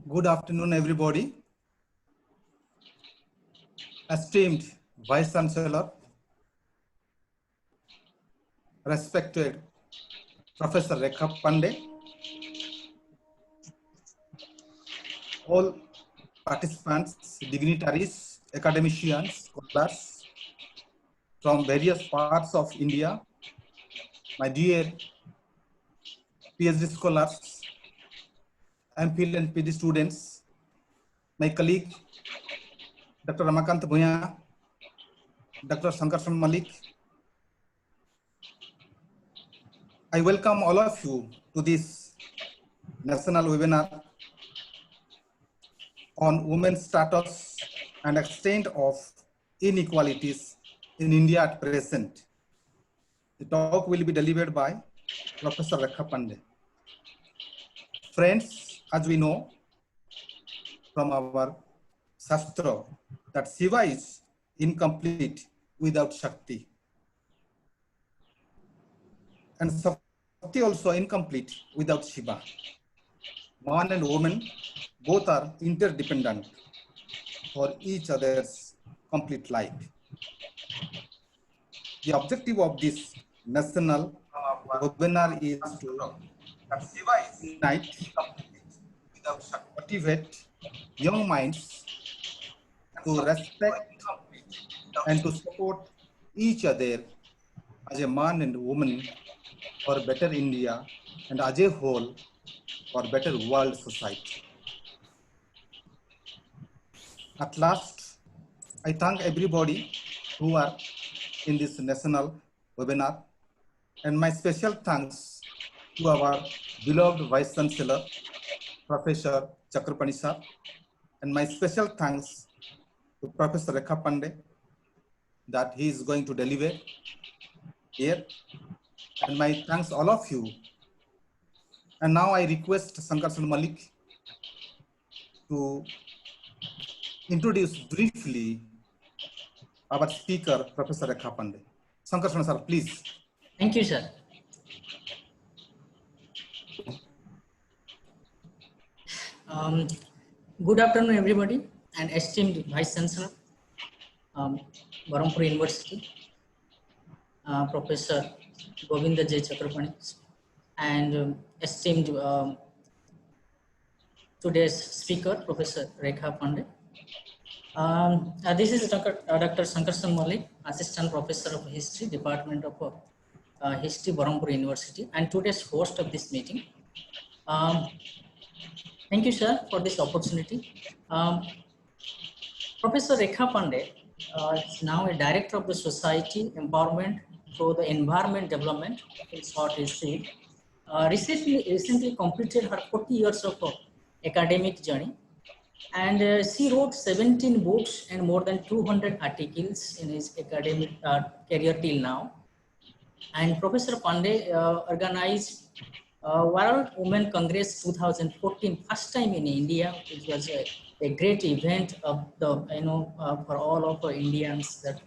Good afternoon, everybody. Esteemed Vice Chancellor, respected Professor Rekha Pandey, all participants, dignitaries, academicians, scholars from various parts of India, my dear PhD scholars, MPhil and PhD students, my colleague, Dr. Ramakant Bhuya, Dr. Sankarshan Malik. I welcome all of you to this national webinar on women's status and extent of inequalities in India at present. The talk will be delivered by Professor Rekha Pandey. Friends, as we know from our Shastra that Shiva is incomplete without Shakti. And Shakti also incomplete without Shiva. Man and woman both are interdependent for each other's complete life. The objective of this national webinar is to unite, motivate young minds to respect and to support each other as a man and woman for better India and as a whole for better world society. At last, I thank everybody who are in this national webinar, and my special thanks to our beloved Vice Chancellor, Professor Chakrapani sir, and my special thanks to Professor Rekha Pandey that he is going to deliver here, and my thanks all of you. And now I request Sankarshan Malik to introduce briefly our speaker, Professor Rekha Pandey. Sankarshan sir, please. Thank you, sir. Good afternoon, everybody, and esteemed Vice Chancellor, Berhampur University, Professor Govinda J. Chakrapani, and esteemed today's speaker, Professor Rekha Pandey. This is Dr. Sankarshan Malik, Assistant Professor of History, Department of History, Berhampur University, and today's host of this meeting. Thank you, sir, for this opportunity. Professor Rekha Pandey is now a director of the Society Empowerment for the Environment Development, in short is SEED. Recently completed her 40 years of academic journey, and she wrote 17 books and more than 200 articles in his academic career till now. And Professor Pandey organized World Women Congress 2014, first time in India. It was a great event of the for all of Indians that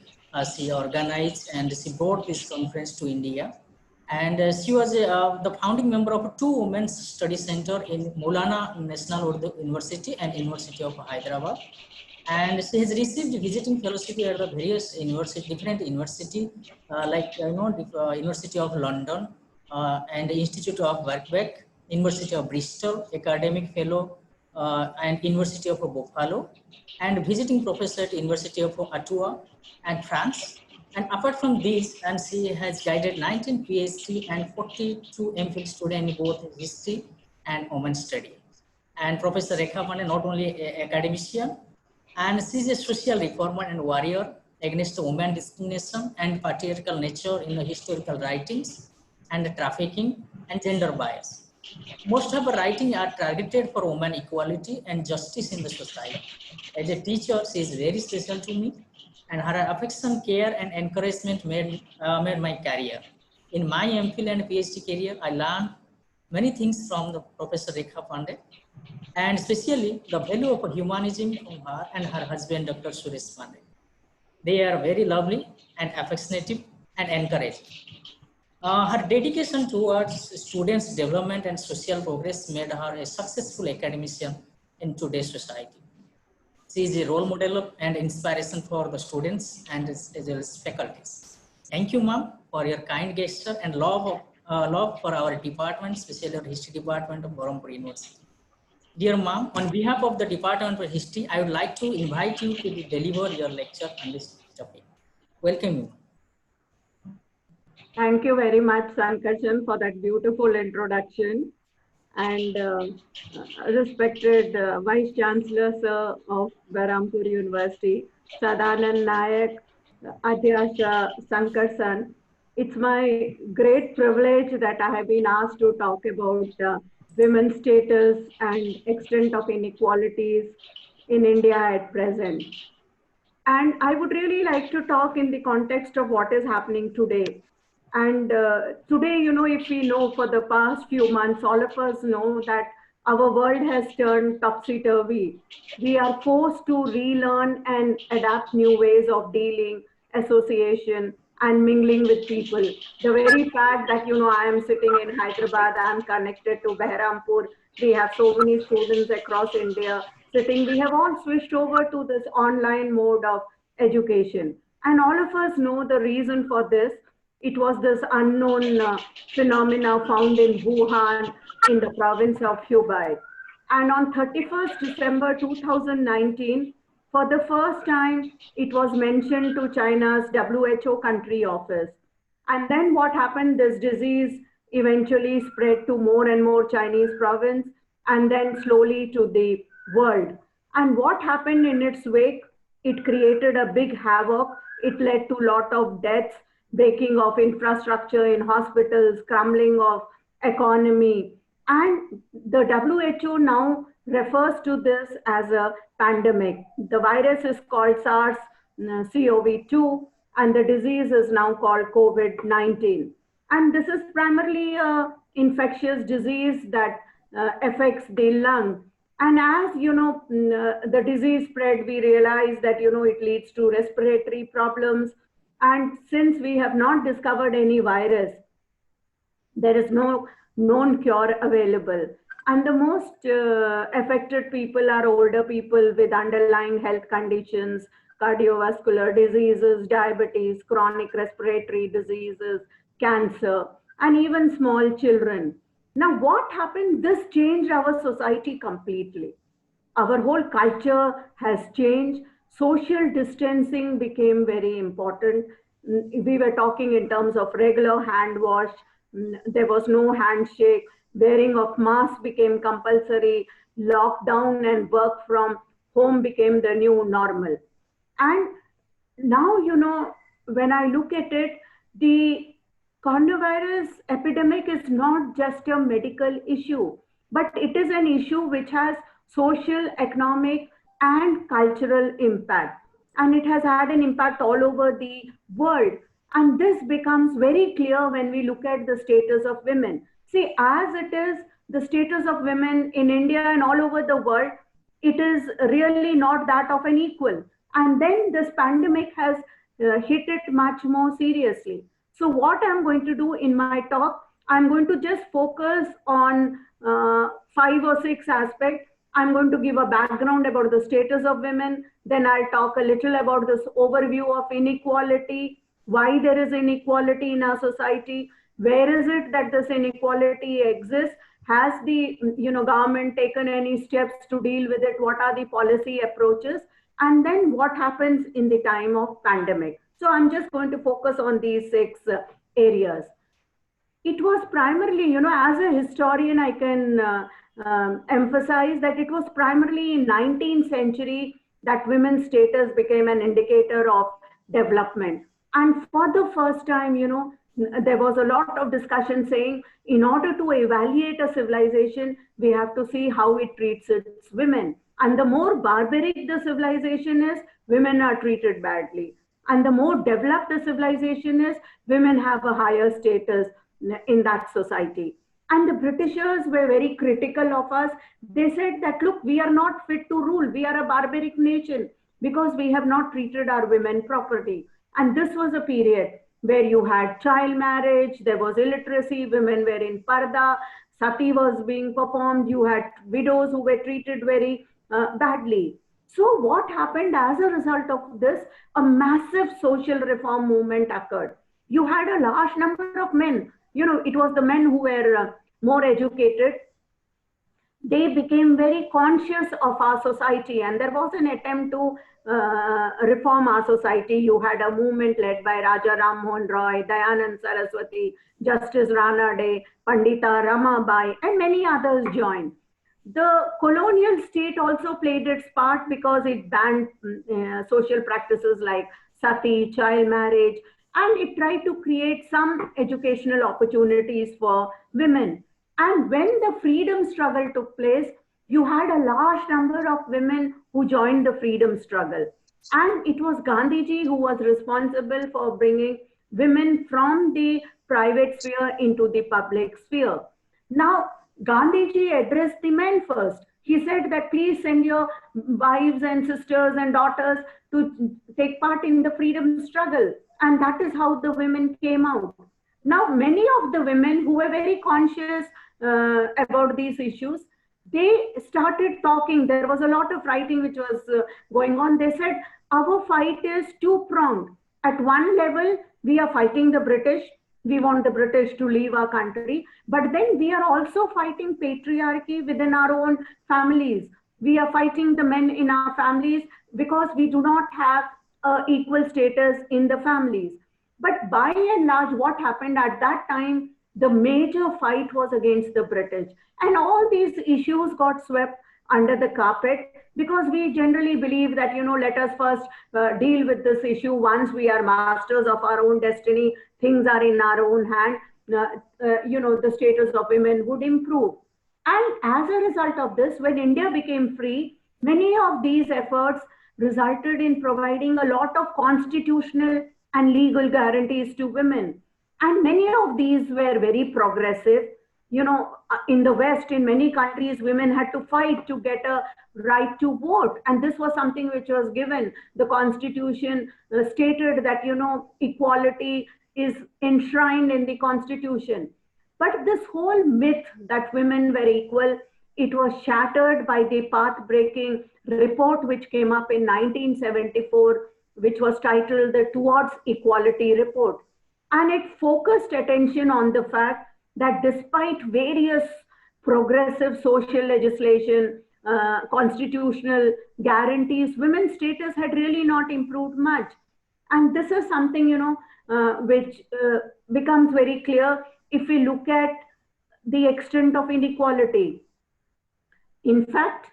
she organized, and she brought this conference to India. And she was the founding member of two women's study center in Maulana National Urdu University and University of Hyderabad. And she has received visiting fellowship at the various different university like University of London and the Institute of Birkbeck, University of Bristol, academic fellow and University of Buffalo, and visiting professor at University of Ottawa and France. And apart from this, and she has guided 19 PhD and 42 MPhil students in both history and women's study. And Professor Rekha Pandey, not only an academician, and she is a social reformer and warrior against women discrimination and patriarchal nature in the historical writings and trafficking and gender bias. Most of her writings are targeted for women equality and justice in the society. As a teacher, she is very special to me, and her affection, care, and encouragement made my career. In my MPhil and PhD career, I learned many things from the Professor Rekha Pandey, and especially the value of humanism from her and her husband, Dr. Suresh Pandey. They are very lovely and affectionate and encouraging. Her dedication towards students' development and social progress made her a successful academician in today's society. She is a role model and inspiration for the students and as well as faculties. Thank you, ma'am, for your kind gesture and love for our department, especially our history department of Berhampur University. Dear ma'am, on behalf of the Department of History, I would like to invite you to deliver your lecture on this topic. Welcome you. Thank you very much, Sankarshan, for that beautiful introduction. And respected Vice Chancellor Sir of Berhampur University, Sadanand Nayak, Adyasha Sankarshan. It's my great privilege that I have been asked to talk about women's status and extent of inequalities in India at present. And I would really like to talk in the context of what is happening today. And today, you know, if we know for the past few months, all of us know that our world has turned topsy-turvy. We are forced to relearn and adapt new ways of dealing, association, and mingling with people. The very fact that, you know, I am sitting in Hyderabad, I am connected to Behrampur, we have so many students across India sitting, we have all switched over to this online mode of education. And all of us know the reason for this. It was this unknown phenomena found in Wuhan in the province of Hubei. And on 31st December 2019, for the first time, it was mentioned to China's WHO country office. And then what happened, this disease eventually spread to more and more Chinese province and then slowly to the world. And what happened in its wake? It created a big havoc. It led to a lot of deaths, breaking of infrastructure in hospitals, crumbling of economy. And the WHO now refers to this as a pandemic. The virus is called SARS-CoV-2 and the disease is now called COVID-19. And this is primarily an infectious disease that affects the lung. And as you know, the disease spread, we realize that, you know, it leads to respiratory problems. And since we have not discovered any virus, there is no known cure available. And the most affected people are older people with underlying health conditions, cardiovascular diseases, diabetes, chronic respiratory diseases, cancer, and even small children. Now, what happened? This changed our society completely. Our whole culture has changed. Social distancing became very important. We were talking in terms of regular hand wash. There was no handshake. Wearing of masks became compulsory. Lockdown and work from home became the new normal. And now, you know, when I look at it, the coronavirus epidemic is not just a medical issue, but it is an issue which has social, economic, and cultural impact. And it has had an impact all over the world. And this becomes very clear when we look at the status of women. See, as it is, the status of women in India and all over the world, it is really not that of an equal. And then this pandemic has hit it much more seriously. So what I'm going to do in my talk, I'm going to just focus on 5 or 6 aspects. I'm going to give a background about the status of women. Then I'll talk a little about this overview of inequality, why there is inequality in our society, where is it that this inequality exists, has the government taken any steps to deal with it, what are the policy approaches, and then what happens in the time of pandemic. So I'm just going to focus on these 6 areas. It was primarily, as a historian, I can emphasize that it was primarily in 19th century that women's status became an indicator of development. And for the first time, there was a lot of discussion saying in order to evaluate a civilization, we have to see how it treats its women. And the more barbaric the civilization is, women are treated badly. And the more developed the civilization is, women have a higher status in that society. And the Britishers were very critical of us. They said that, look, we are not fit to rule. We are a barbaric nation because we have not treated our women properly. And this was a period where you had child marriage, there was illiteracy, women were in parda, sati was being performed, you had widows who were treated very badly. So what happened as a result of this? A massive social reform movement occurred. You had a large number of men. It was the men who were more educated. They became very conscious of our society, and there was an attempt to reform our society. You had a movement led by Raja Ram Mohan Roy, Dayanand Saraswati, Justice Ranade, Pandita Ramabai, and many others joined. The colonial state also played its part because it banned social practices like sati, child marriage, and it tried to create some educational opportunities for women. And when the freedom struggle took place, you had a large number of women who joined the freedom struggle. And it was Gandhiji who was responsible for bringing women from the private sphere into the public sphere. Now, Gandhiji addressed the men first. He said that please send your wives and sisters and daughters to take part in the freedom struggle. And that is how the women came out. Now, many of the women who were very conscious about these issues, they started talking. There was a lot of writing which was going on. They said, our fight is two-pronged. At one level, we are fighting the British. We want the British to leave our country. But then we are also fighting patriarchy within our own families. We are fighting the men in our families because we do not have equal status in the families. But by and large, what happened at that time, the major fight was against the British. And all these issues got swept under the carpet because we generally believe that, let us first deal with this issue. Once we are masters of our own destiny, things are in our own hand, the status of women would improve. And as a result of this, when India became free, many of these efforts resulted in providing a lot of constitutional and legal guarantees to women. And many of these were very progressive. In the West, in many countries, women had to fight to get a right to vote. And this was something which was given. The Constitution stated that, equality is enshrined in the Constitution. But this whole myth that women were equal, it was shattered by the path-breaking report which came up in 1974, which was titled the Towards Equality Report. And it focused attention on the fact that despite various progressive social legislation, constitutional guarantees, women's status had really not improved much. And this is something, which becomes very clear if we look at the extent of inequality. In fact,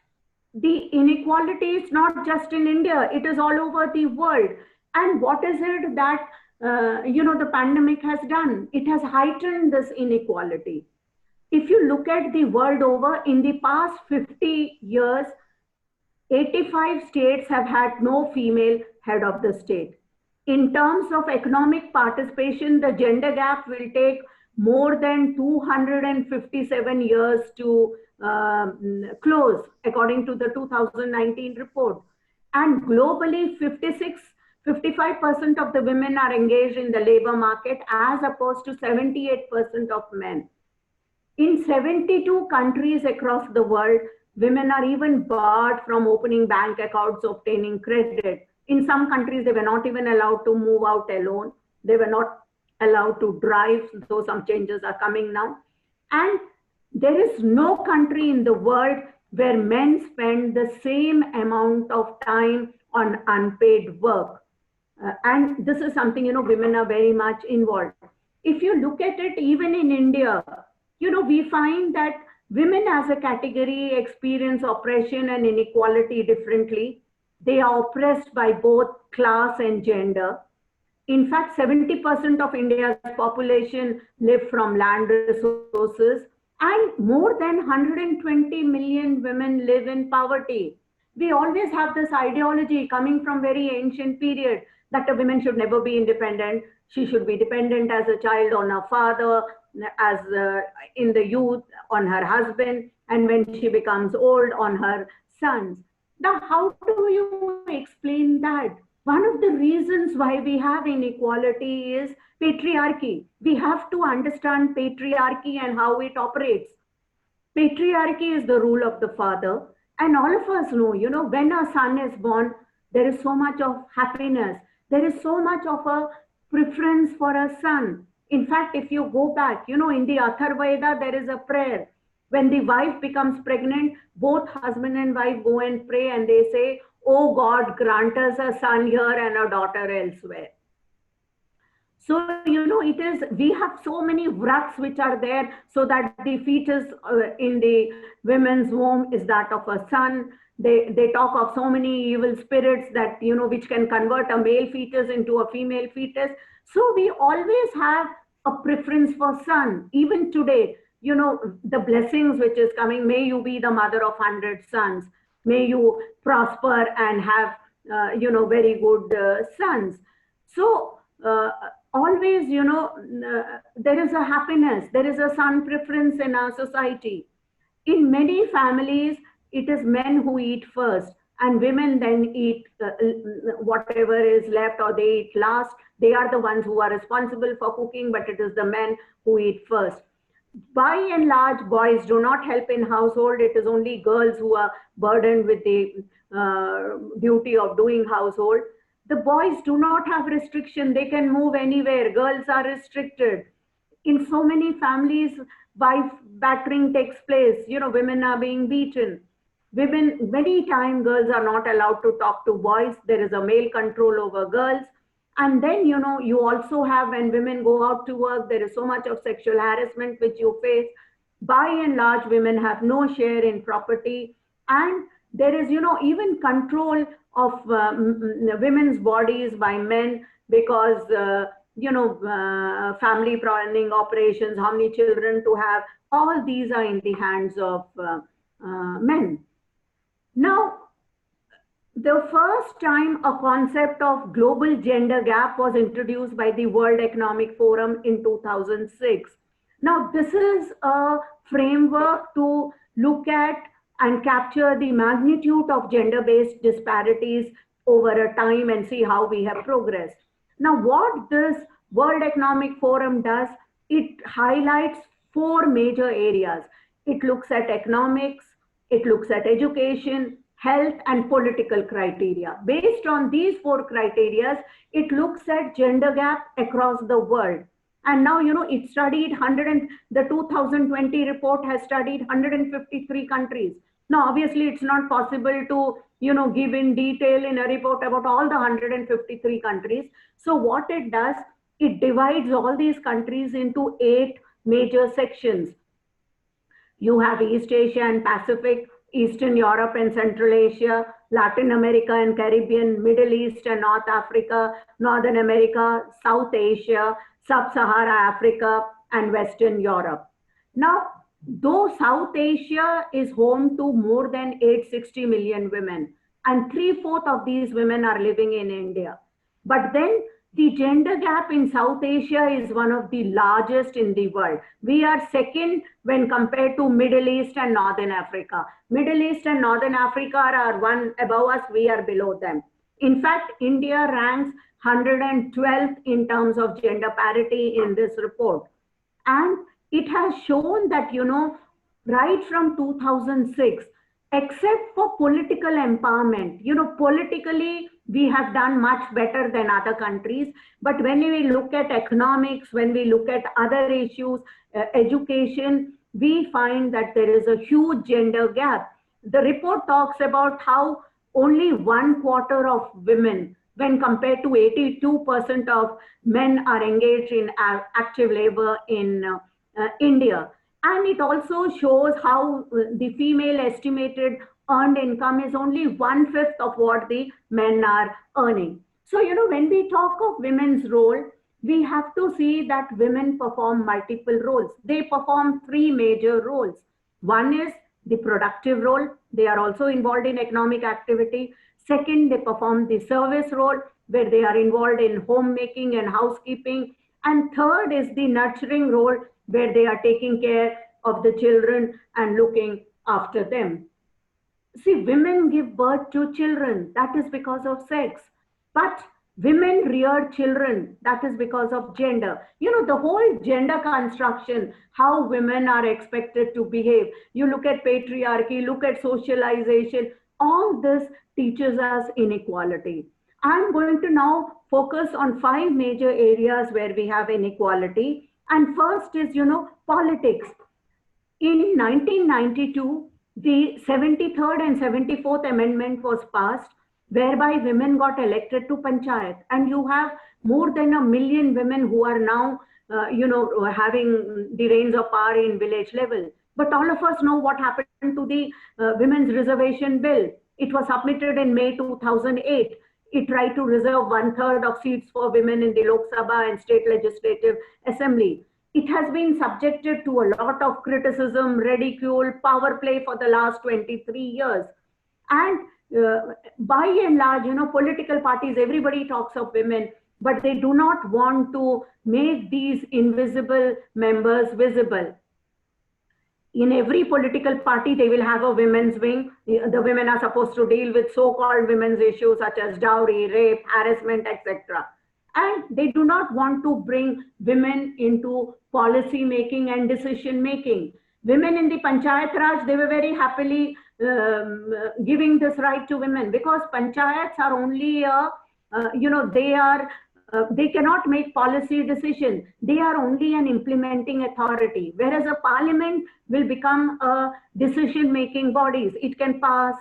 the inequality is not just in India, it is all over the world. And what is it that the pandemic has done? It has heightened this inequality. If you look at the world over, in the past 50 years, 85 states have had no female head of the state. In terms of economic participation, the gender gap will take more than 257 years to close, according to the 2019 report. And globally, 55% of the women are engaged in the labor market as opposed to 78% of men. In 72 countries across the world, women are even barred from opening bank accounts, obtaining credit. In some countries, they were not even allowed to move out alone. They were not allowed to drive, though some changes are coming now. And there is no country in the world where men spend the same amount of time on unpaid work. And this is something, women are very much involved. If you look at it, even in India, we find that women as a category experience oppression and inequality differently. They are oppressed by both class and gender. In fact, 70% of India's population live from land resources, and more than 120 million women live in poverty. We always have this ideology coming from very ancient period that a woman should never be independent. She should be dependent as a child on her father, as in the youth on her husband, and when she becomes old on her sons. Now, how do you explain that? One of the reasons why we have inequality is patriarchy. We have to understand patriarchy and how it operates. Patriarchy is the rule of the father. And all of us know, when a son is born, there is so much of happiness. There is so much of a preference for a son. In fact, if you go back, in the Atharvaveda, there is a prayer. When the wife becomes pregnant, both husband and wife go and pray and they say, "Oh God, grant us a son here and a daughter elsewhere." So, it is, we have so many vrats which are there so that the fetus in the women's womb is that of a son. They talk of so many evil spirits that, which can convert a male fetus into a female fetus. So we always have a preference for son. Even today, the blessings which is coming, may you be the mother of 100 sons. May you prosper and have, very good sons. So, always, there is a happiness, there is a son preference in our society. In many families, it is men who eat first and women then eat whatever is left, or they eat last. They are the ones who are responsible for cooking, but it is the men who eat first. By and large, boys do not help in household. It is only girls who are burdened with the duty of doing household. The boys do not have restriction. They can move anywhere. Girls are restricted. In so many families, wife battering takes place. Women are being beaten. Women, many times girls are not allowed to talk to boys. There is a male control over girls. And then, you also have, when women go out to work, there is so much of sexual harassment which you face. By and large, women have no share in property. And there is, even control of women's bodies by men, because, family planning operations, how many children to have, all these are in the hands of men. Now, the first time a concept of global gender gap was introduced by the World Economic Forum in 2006. Now, this is a framework to look at and capture the magnitude of gender-based disparities over a time and see how we have progressed. Now, what this World Economic Forum does, it highlights 4 major areas. It looks at economics, it looks at education, health, and political criteria. Based on these 4 criteria, it looks at gender gap across the world. And now, it studied the 2020 report has studied 153 countries. Now, obviously, it's not possible to, give in detail in a report about all the 153 countries. So what it does, it divides all these countries into 8 major sections. You have East Asia and Pacific, Eastern Europe and Central Asia, Latin America and Caribbean, Middle East and North Africa, Northern America, South Asia, Sub-Sahara Africa, and Western Europe. Now, though South Asia is home to more than 860 million women, and 3/4 of these women are living in India. But then the gender gap in South Asia is one of the largest in the world. We are second when compared to Middle East and Northern Africa. Middle East and Northern Africa are one above us, we are below them. In fact, India ranks 112th in terms of gender parity in this report. And it has shown that, right from 2006, except for political empowerment, politically, we have done much better than other countries. But when we look at economics, when we look at other issues, education, we find that there is a huge gender gap. The report talks about how only 1/4 of women, when compared to 82% of men, are engaged in active labor in India. And it also shows how the female estimated earned income is only 1/5 of what the men are earning. So, when we talk of women's role, we have to see that women perform multiple roles. They perform 3 major roles. One is the productive role. They are also involved in economic activity. Second, they perform the service role, where they are involved in homemaking and housekeeping. And third is the nurturing role, where they are taking care of the children and looking after them. See, women give birth to children. That is because of sex. But Women rear children, that is because of gender. You know, the whole gender construction, how women are expected to behave. You look at patriarchy, look at socialization, all this teaches us inequality. I'm going to now focus on 5 major areas where we have inequality. And first is, you know, politics. In 1992, the 73rd and 74th Amendment was passed, whereby women got elected to Panchayat. And you have more than 1 million women who are now, having the reins of power in village level. But all of us know what happened to the Women's Reservation Bill. It was submitted in May 2008. It tried to reserve 1/3 of seats for women in the Lok Sabha and state legislative assembly. It has been subjected to a lot of criticism, ridicule, power play for the last 23 years. And by and large, you know, political parties, everybody talks of women, but they do not want to make these invisible members visible. In every political party, they will have a women's wing. The women are supposed to deal with so-called women's issues such as dowry, rape, harassment, etc. And they do not want to bring women into policy making and decision making. Women in the Panchayat Raj, they were very happily giving this right to women, because panchayats are only, they cannot make policy decisions. They are only an implementing authority, whereas a parliament will become a decision-making bodies. It can pass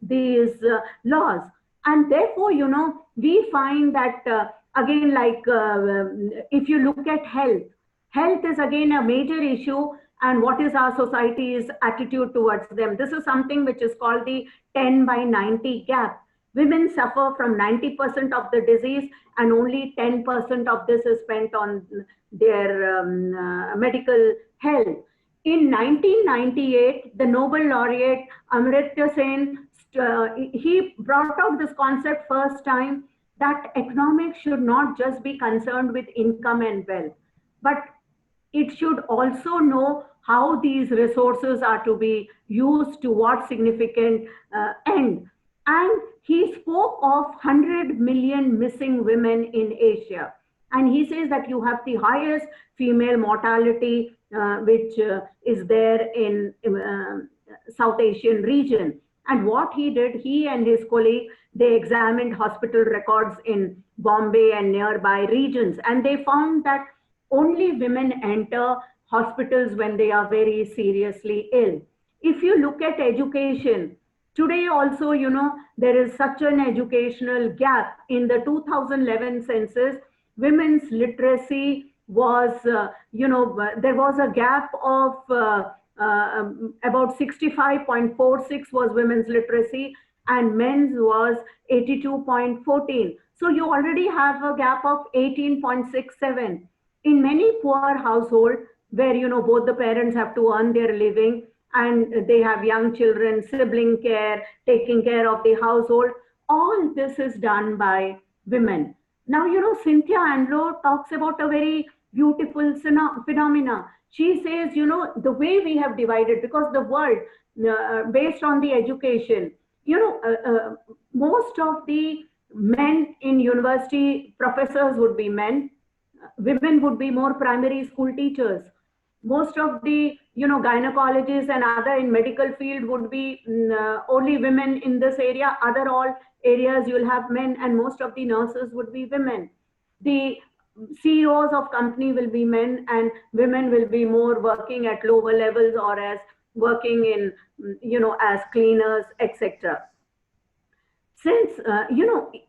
these laws. And therefore, you know, we find that, again, like if you look at health, health is again a major issue. And what is our society's attitude towards them? This is something which is called the 10/90 gap. Women suffer from 90% of the disease, and only 10% of this is spent on their medical health. In 1998, the Nobel laureate Amartya Sen, he brought out this concept first time, that economics should not just be concerned with income and wealth, but it should also know how these resources are to be used to what significant end. And he spoke of 100 million missing women in Asia. And he says that you have the highest female mortality, which is there in South Asian region. And what he did, he and his colleague, they examined hospital records in Bombay and nearby regions. And they found that only women enter hospitals when they are very seriously ill. If you look at education, today also, you know, there is such an educational gap. In the 2011 census, women's literacy was, there was a gap of about 65.46 was women's literacy, and men's was 82.14. So you already have a gap of 18.67. In many poor households where, you know, both the parents have to earn their living and they have young children, sibling care, taking care of the household, all this is done by women. Now, you know, Cynthia Andlo talks about a very beautiful phenomena. She says, you know, the way we have divided, because the world, based on the education, you know, most of the men in university professors would be men. Women would be more primary school teachers. Most of the, you know, gynecologists and other in medical field would be only women in this area. Other all areas you'll have men, and most of the nurses would be women. The CEOs of company will be men, and women will be more working at lower levels or as working in, you know, as cleaners, etc. Since,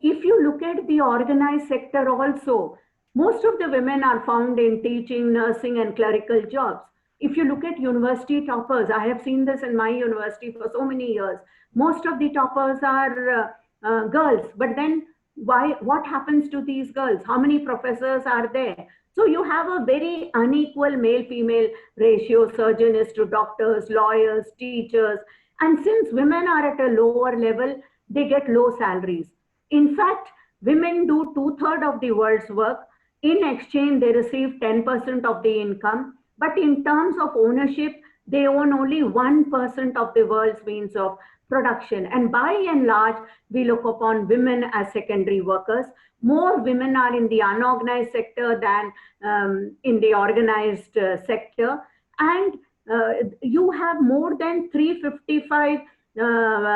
if you look at the organized sector also, most of the women are found in teaching, nursing, and clerical jobs. If you look at university toppers, I have seen this in my university for so many years. Most of the toppers are girls, but then what happens to these girls? How many professors are there? So you have a very unequal male-female ratio, surgeons to doctors, lawyers, teachers. And since women are at a lower level, they get low salaries. In fact, women do 2/3 of the world's work. In exchange, they receive 10% of the income. But in terms of ownership, they own only 1% of the world's means of production. And by and large, we look upon women as secondary workers. More women are in the unorganized sector than in the organized sector. And you have more than 355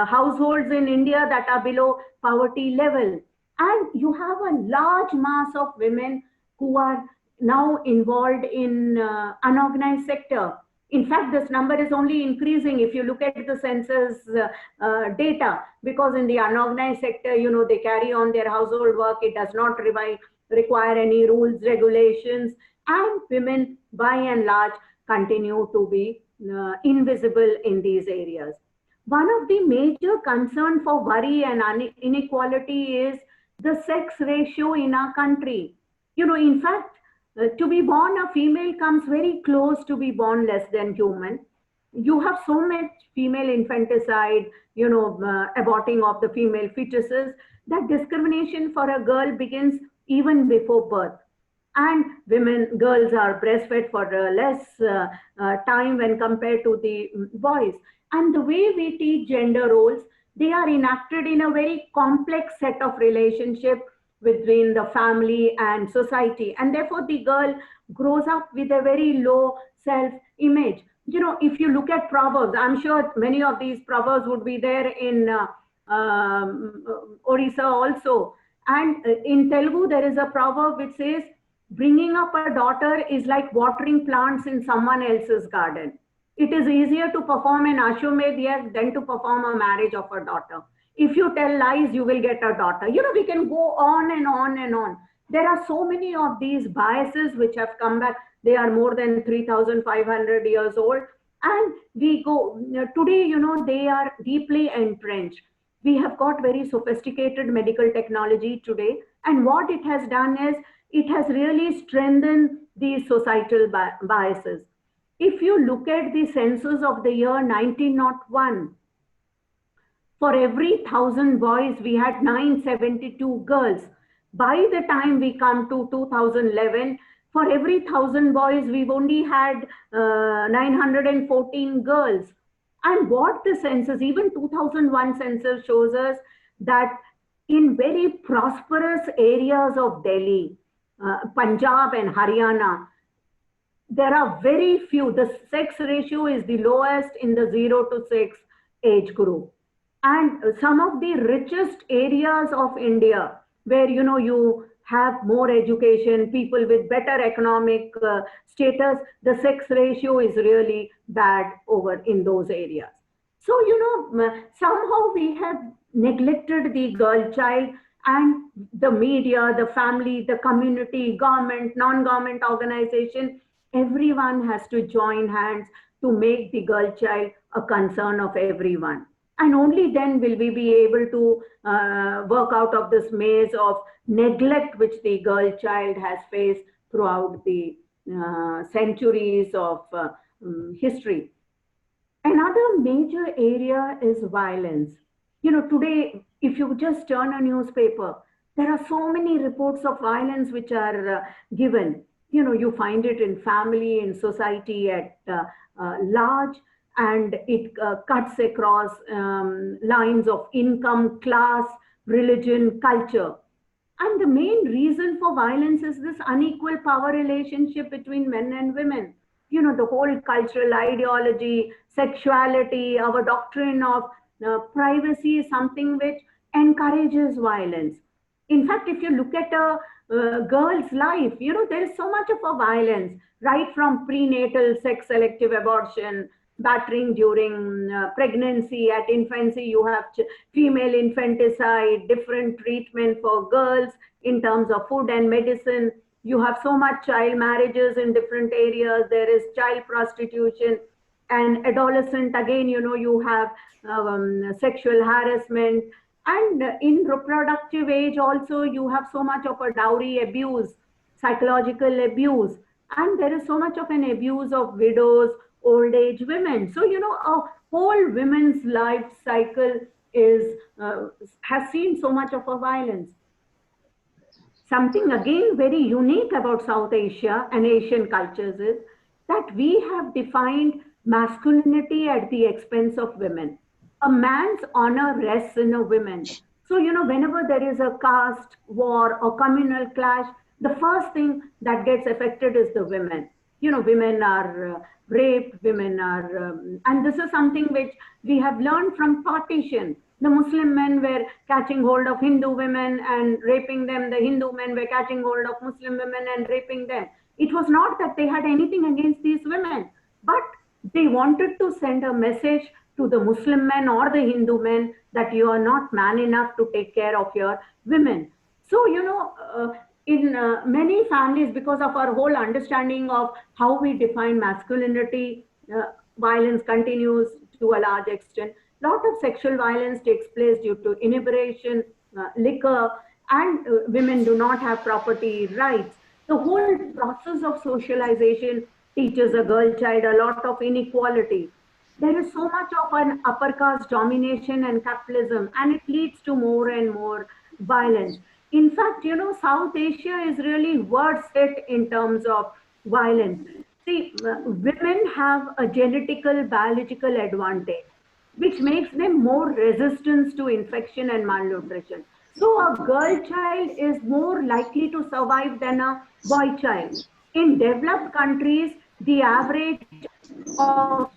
households in India that are below poverty level. And you have a large mass of women who are now involved in unorganized sector. In fact, this number is only increasing if you look at the census data, because in the unorganized sector, you know, they carry on their household work. It does not require any rules, regulations, and women by and large continue to be invisible in these areas. One of the major concern for worry and inequality is the sex ratio in our country. You know, in fact, to be born a female comes very close to be born less than human. You have so much female infanticide, you know, aborting of the female fetuses, that discrimination for a girl begins even before birth. And girls are breastfed for less time when compared to the boys. And the way we teach gender roles, they are enacted in a very complex set of relationship between the family and society. And therefore the girl grows up with a very low self-image. You know, if you look at proverbs, I'm sure many of these proverbs would be there in Orissa also. And in Telugu, there is a proverb which says, bringing up a daughter is like watering plants in someone else's garden. It is easier to perform an Ashwamedh yag than to perform a marriage of a daughter. If you tell lies, you will get a daughter. You know, we can go on and on and on. There are so many of these biases which have come back. They are more than 3,500 years old. And we go, today, you know, they are deeply entrenched. We have got very sophisticated medical technology today. And what it has done is, it has really strengthened these societal biases. If you look at the census of the year 1901, for every 1,000 boys, we had 972 girls. By the time we come to 2011, for every 1,000 boys, we've only had 914 girls. And what the census, even 2001 census shows us that in very prosperous areas of Delhi, Punjab and Haryana, there are very few. The sex ratio is the lowest in the 0 to 6 age group. And some of the richest areas of India, where, you know, you have more education, people with better economic status, the sex ratio is really bad over in those areas. So, you know, somehow we have neglected the girl child, and the media, the family, the community, government, non-government organization, everyone has to join hands to make the girl child a concern of everyone. And only then will we be able to work out of this maze of neglect which the girl child has faced throughout the centuries of history. Another major area is violence. You know, today, if you just turn a newspaper, there are so many reports of violence which are given. You know, you find it in family, in society at large, and it cuts across lines of income, class, religion, culture. And the main reason for violence is this unequal power relationship between men and women. You know, the whole cultural ideology, sexuality, our doctrine of privacy is something which encourages violence. In fact, if you look at a girl's life, you know, there is so much of a violence, right from prenatal sex selective abortion, battering during pregnancy, at infancy, you have female infanticide, different treatment for girls in terms of food and medicine. You have so much child marriages in different areas. There is child prostitution. And adolescent, again, you know, you have sexual harassment. And in reproductive age also, you have so much of a dowry abuse, psychological abuse. And there is so much of an abuse of widows, old age women. So, you know, a whole women's life cycle is has seen so much of a violence. Something again very unique about South Asia and Asian cultures is that we have defined masculinity at the expense of women. a man's honor rests in a woman. So, whenever there is a caste war or communal clash, the first thing that gets affected is the women. Women are raped, women are, and this is something which we have learned from partition. The Muslim men were catching hold of Hindu women and raping them. The Hindu men were catching hold of Muslim women and raping them. It was not that they had anything against these women, but they wanted to send a message to the Muslim men or the Hindu men that you are not man enough to take care of your women. So, in many families, because of our whole understanding of how we define masculinity, violence continues to a large extent. A lot of sexual violence takes place due to inebriation, liquor, and women do not have property rights. The whole process of socialization teaches a girl child a lot of inequality. There is so much of an upper caste domination and capitalism, and it leads to more and more violence. In fact, South Asia is really worst hit in terms of violence. See, women have a genetical, biological advantage, which makes them more resistant to infection and malnutrition. So a girl child is more likely to survive than a boy child. In developed countries, the average of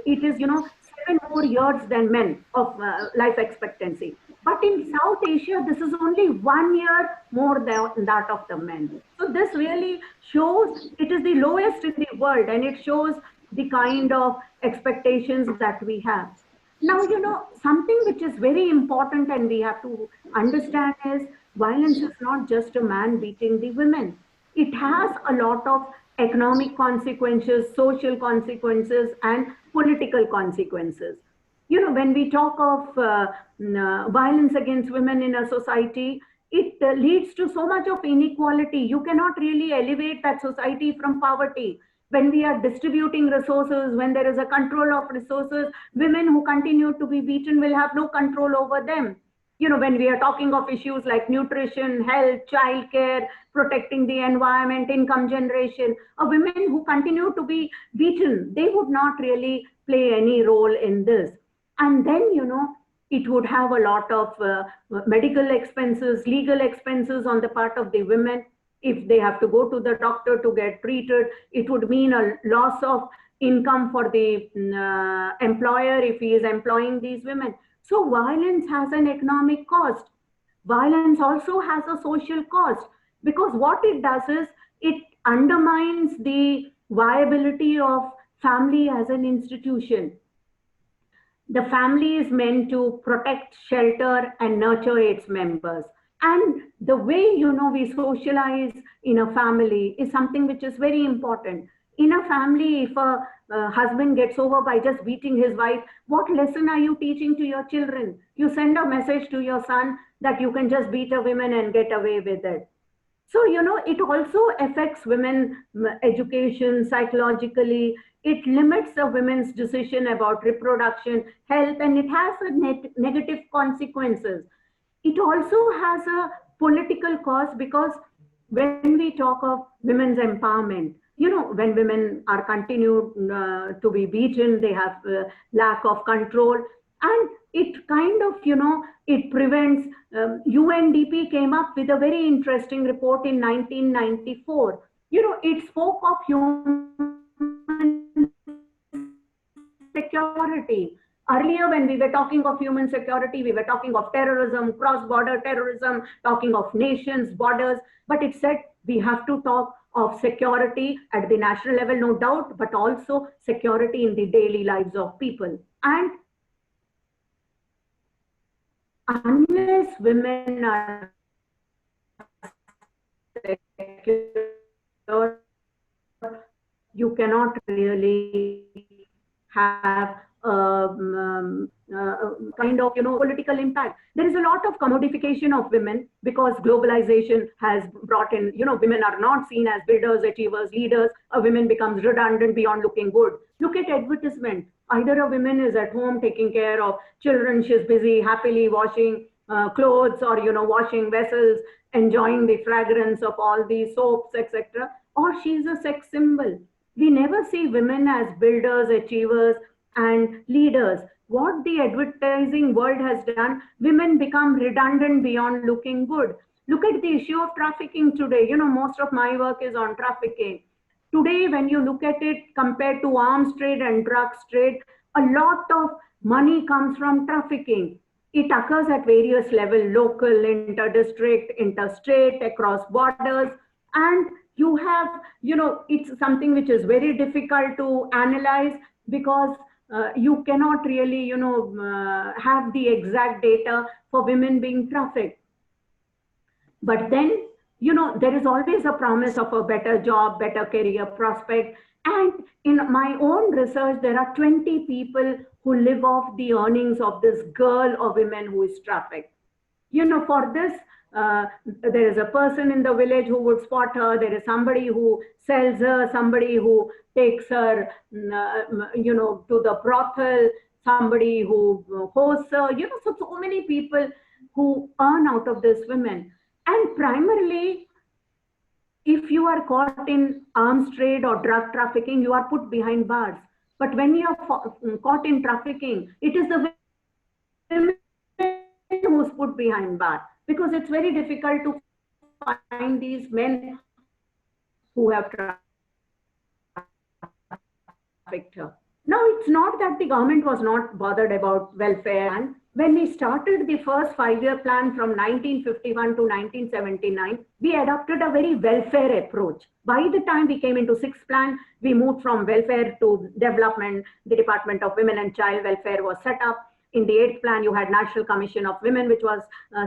it is, 7 more years than men of life expectancy. But in South Asia, this is only 1 year more than that of the men. So this really shows it is the lowest in the world, and it shows the kind of expectations that we have. Now, something which is very important and we have to understand is violence is not just a man beating the women. It has a lot of economic consequences, social consequences, and political consequences. When we talk of violence against women in a society, it leads to so much of inequality. You cannot really elevate that society from poverty. When we are distributing resources, when there is a control of resources, women who continue to be beaten will have no control over them. When we are talking of issues like nutrition, health, childcare, protecting the environment, income generation, women who continue to be beaten, they would not really play any role in this. And then, it would have a lot of medical expenses, legal expenses on the part of the women. If they have to go to the doctor to get treated, it would mean a loss of income for the employer if he is employing these women. So violence has an economic cost. Violence also has a social cost, because what it does is it undermines the viability of family as an institution. The family is meant to protect, shelter, and nurture its members. And the way, we socialize in a family is something which is very important. In a family, if a husband gets over by just beating his wife, what lesson are you teaching to your children? You send a message to your son that you can just beat a woman and get away with it. So, it also affects women's education psychologically. It limits a women's decision about reproduction, health, and it has a negative consequences. It also has a political cost, because when we talk of women's empowerment, when women are continued to be beaten, they have lack of control, and it kind of, it prevents, UNDP came up with a very interesting report in 1994. It spoke of human security. Earlier, when we were talking of human security, we were talking of terrorism, cross-border terrorism, talking of nations, borders, but it said we have to talk of security at the national level, no doubt, but also security in the daily lives of people. And unless women are secure, you cannot really have kind of, political impact. There is a lot of commodification of women, because globalization has brought in, women are not seen as builders, achievers, leaders. A woman becomes redundant beyond looking good. Look at advertisement. Either a woman is at home taking care of children, she's busy happily washing clothes, or, washing vessels, enjoying the fragrance of all these soaps, etc., or she's a sex symbol. We never see women as builders, achievers, and leaders. what the advertising world has done, women become redundant beyond looking good. Look at the issue of trafficking today. You know, most of my work is on trafficking. Today, when you look at it compared to arms trade and drugs trade, a lot of money comes from trafficking. It occurs at various levels, local, inter-district, interstate, across borders. And you have, you know, it's something which is very difficult to analyze because you cannot really, you know, have the exact data for women being trafficked. But then, you know, there is always a promise of a better job, better career prospect. And in my own research, there are 20 people who live off the earnings of this girl or women who is trafficked. You know, for this, there is a person in the village who would spot her. There is somebody who sells her, somebody who takes her, you know, to the brothel, somebody who hosts her, you know, so many people who earn out of this women. And primarily, if you are caught in arms trade or drug trafficking, you are put behind bars. But when you are caught in trafficking, it is the women who's put behind bars, because it's very difficult to find these men who have trafficked her. Now, it's not that the government was not bothered about welfare. And when we started the first 5-year plan from 1951 to 1979, we adopted a very welfare approach. By the time we came into 6th plan, we moved from welfare to development. The Department of Women and Child Welfare was set up. In the 8th plan, you had National Commission of Women, which was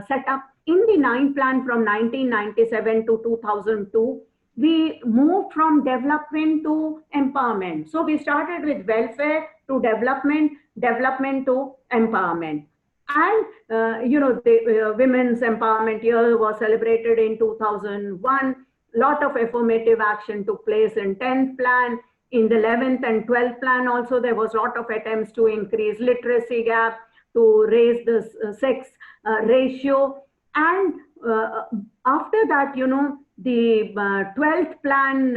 set up. In the 9th plan from 1997 to 2002, we moved from development to empowerment. So we started with welfare to development, development to empowerment. And, you know, the Women's Empowerment Year was celebrated in 2001. Lot of affirmative action took place in 10th plan. In the 11th and 12th plan also, there was a lot of attempts to increase literacy gap, to raise the sex ratio. And after that, you know, the 12th plan,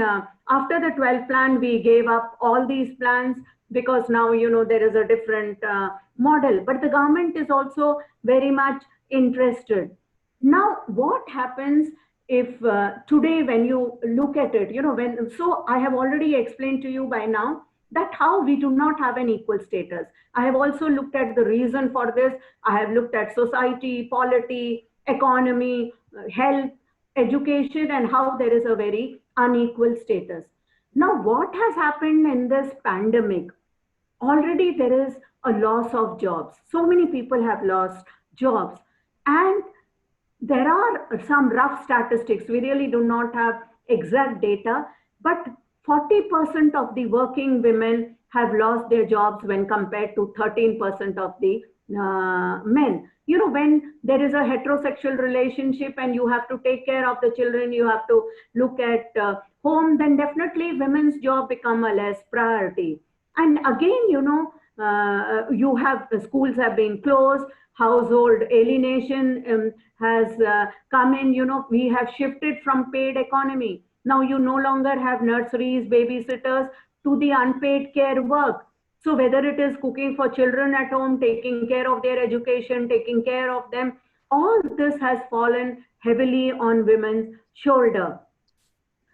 after the 12th plan, we gave up all these plans because now, you know, there is a different model. But the government is also very much interested. Now, what happens if today when you look at it, you know, so I have already explained to you by now that how we do not have an equal status. I have also looked at the reason for this. I have looked at society, polity, economy, health, education, and how there is a very unequal status. Now, what has happened in this pandemic? Already there is a loss of jobs. So many people have lost jobs. And there are some rough statistics. We really do not have exact data, but 40% of the working women have lost their jobs when compared to 13% of the men. You know, when there is a heterosexual relationship and you have to take care of the children, you have to look at home, then definitely women's job become a less priority. And again, you know, you have schools have been closed, household alienation has come in. You know, we have shifted from paid economy. Now you no longer have nurseries, babysitters, to the unpaid care work. So whether it is cooking for children at home, taking care of their education, taking care of them, all this has fallen heavily on women's shoulder.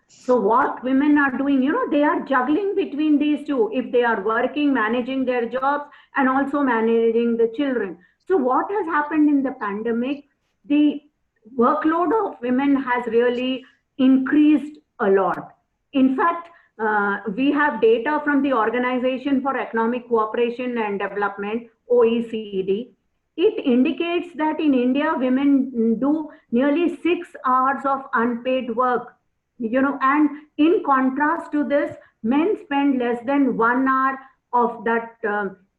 So what women are doing, you know, they are juggling between these two. If they are working, managing their jobs and also managing the children. So what has happened in the pandemic, the workload of women has really increased a lot. In fact, we have data from the Organization for Economic Cooperation and Development, OECD. It indicates that in India, women do nearly 6 hours of unpaid work, you know, and in contrast to this, men spend less than 1 hour of that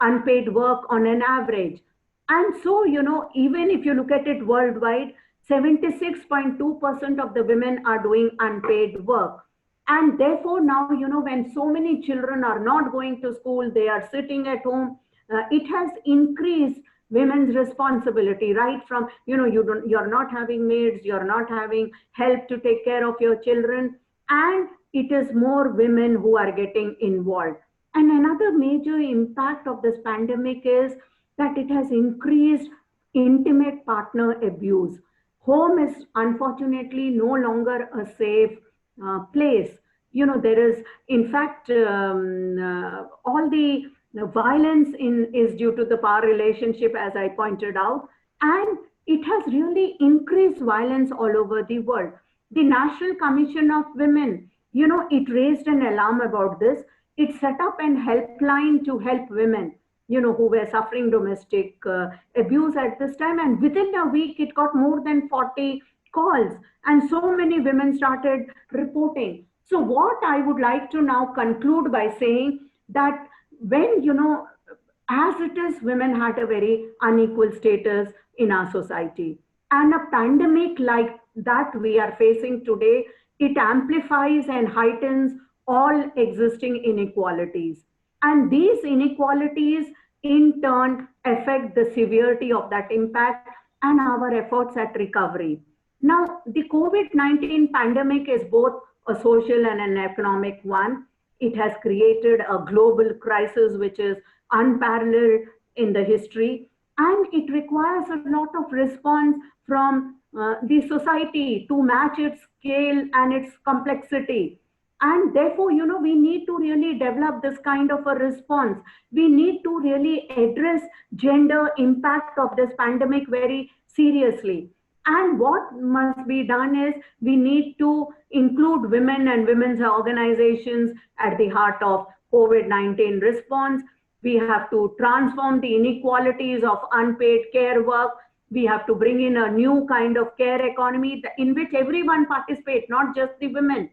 unpaid work on an average. And so, you know, even if you look at it worldwide, 76.2% of the women are doing unpaid work. And therefore now, you know, when so many children are not going to school, they are sitting at home, it has increased women's responsibility, right from, you know, you're not having maids, you're not having help to take care of your children, and it is more women who are getting involved. And another major impact of this pandemic is that it has increased intimate partner abuse. Home is unfortunately no longer a safe place. You know, there is, in fact, all the violence is due to the power relationship, as I pointed out, and it has really increased violence all over the world. The National Commission of Women, you know, it raised an alarm about this. It set up an helpline to help women, you know, who were suffering domestic abuse at this time. And within a week, it got more than 40 calls. And so many women started reporting. So what I would like to now conclude by saying that when, you know, as it is, women had a very unequal status in our society. And a pandemic like that we are facing today, it amplifies and heightens all existing inequalities. And these inequalities in turn affect the severity of that impact and our efforts at recovery. Now, the COVID-19 pandemic is both a social and an economic one. It has created a global crisis which is unparalleled in the history, and it requires a lot of response from the society to match its scale and its complexity. And therefore, you know, we need to really develop this kind of a response. We need to really address gender impact of this pandemic very seriously. And what must be done is we need to include women and women's organizations at the heart of COVID-19 response. We have to transform the inequalities of unpaid care work. We have to bring in a new kind of care economy in which everyone participates, not just the women.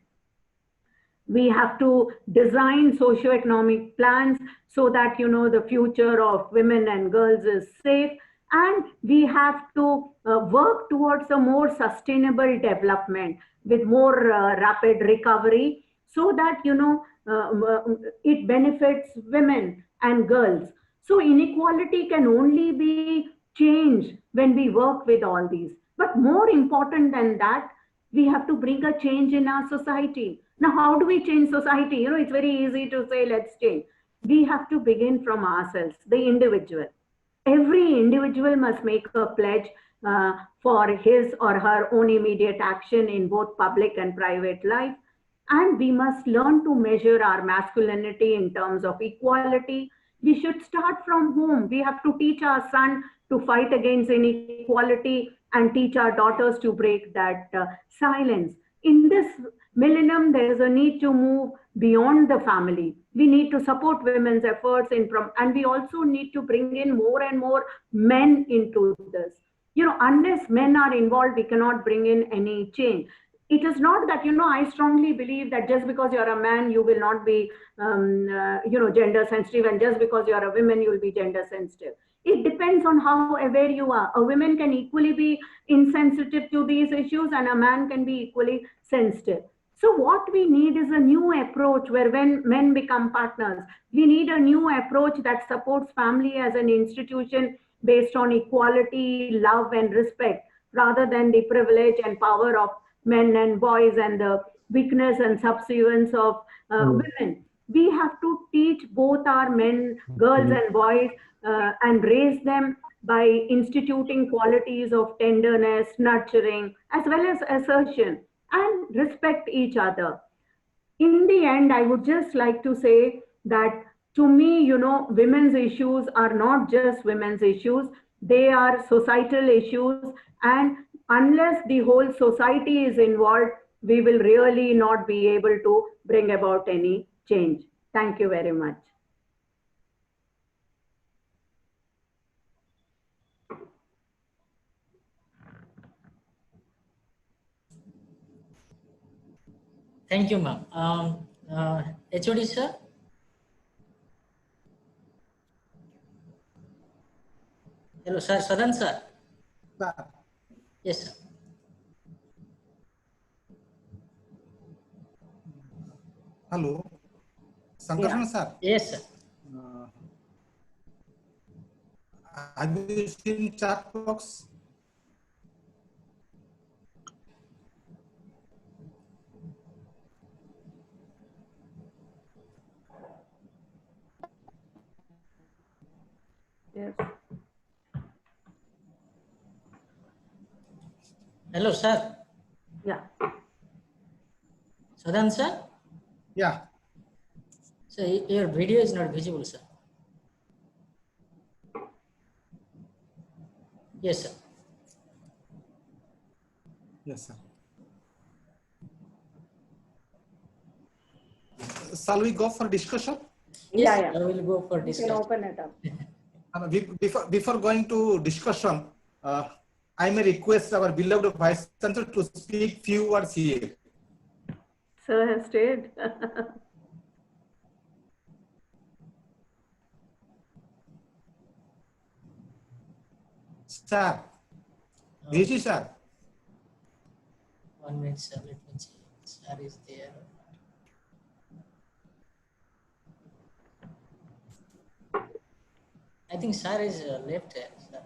We have to design socio-economic plans so that, you know, the future of women and girls is safe. And we have to work towards a more sustainable development with more rapid recovery so that, you know, it benefits women and girls. So inequality can only be changed when we work with all these. But more important than that, we have to bring a change in our society. Now, how do we change society? You know, it's very easy to say, let's change. We have to begin from ourselves, the individual. Every individual must make a pledge for his or her own immediate action in both public and private life. And we must learn to measure our masculinity in terms of equality. We should start from home. We have to teach our son to fight against inequality and teach our daughters to break that silence. In this millennium, there is a need to move beyond the family. We need to support women's efforts and we also need to bring in more and more men into this. You know, unless men are involved, we cannot bring in any change. It is not that, you know, I strongly believe that just because you're a man, you will not be, you know, gender sensitive, and just because you're a woman, you will be gender sensitive. It depends on how aware you are. A woman can equally be insensitive to these issues, and a man can be equally sensitive. So what we need is a new approach where when men become partners, we need a new approach that supports family as an institution based on equality, love, and respect, rather than the privilege and power of men and boys and the weakness and subservience of women. We have to teach both our men, girls, and boys and raise them by instituting qualities of tenderness, nurturing, as well as assertion, and respect each other. In the end, I would just like to say that to me, you know, women's issues are not just women's issues, they are societal issues. And unless the whole society is involved, we will really not be able to bring about any change. Thank you very much. Thank you, ma'am. HOD, sir? Hello, sir. Sadan, sir? Yes, sir. Hello, Sankarshan sir. Yes, sir. Have you seen chat box? Hello, sir. Yeah. Sadan, sir. Yeah. So your video is not visible, sir. Yes, sir. Yes, sir. Shall we go for discussion? Yes, Yeah. I will go for You can discussion. open it up. Before going to discussion, I may request our beloved Vice Chancellor to speak few words here. Sir has stayed. Sir, Rishi sir. 1 minute, sir. Let me check. Sir is there. I think sir is left here, sir.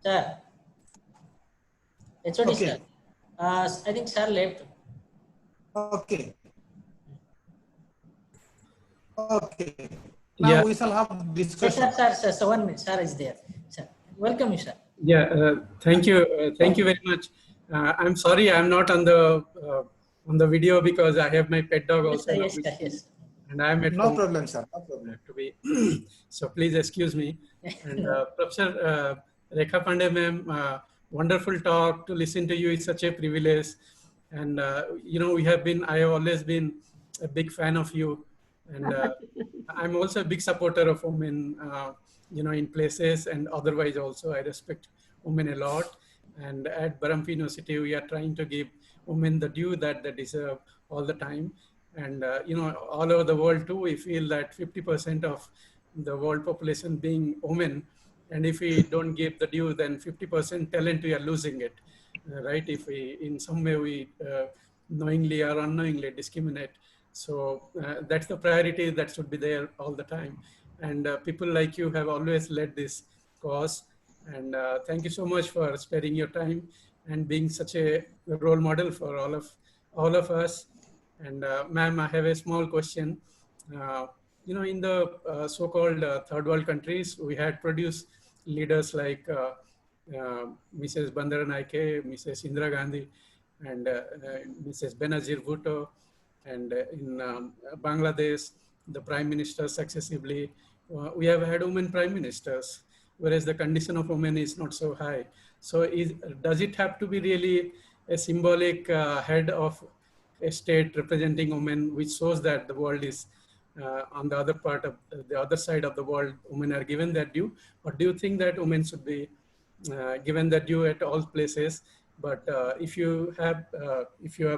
Sir. HOD, Okay. sir. I think sir left. Okay. Okay. Now we shall have Yes, discussion. sir. So 1 minute. Sir is there. Sir, welcome, sir. Yeah, thank you very much. I'm sorry I'm not on the video because I have my pet dog also, Yes, sir. Yes. and I'm at No home problem, sir. No problem. to be. So please excuse me. And Professor Rekha Pandey ma'am, wonderful talk. To listen to you is such a privilege, and I have always been a big fan of you, and I'm also a big supporter of women. In places and otherwise also, I respect women a lot. And at Barampi University, we are trying to give women the due that they deserve all the time. And, all over the world too, we feel that 50% of the world population being women. And if we don't give the due, then 50% talent, we are losing it, right? If we, in some way, we knowingly or unknowingly discriminate. So that's the priority that should be there all the time. And people like you have always led this cause. And thank you so much for sparing your time and being such a role model for all of us. And ma'am, I have a small question. In the so-called third world countries, we had produced leaders like Mrs. Bandaranaike, Mrs. Indira Gandhi, and Mrs. Benazir Bhutto, and in Bangladesh, the prime ministers successively. We have had women prime ministers, whereas the condition of women is not so high. So does it have to be really a symbolic head of a state representing women, which shows that the world is on the other part of the other side of the world, women are given their due? Or do you think that women should be given their due at all places? But if you have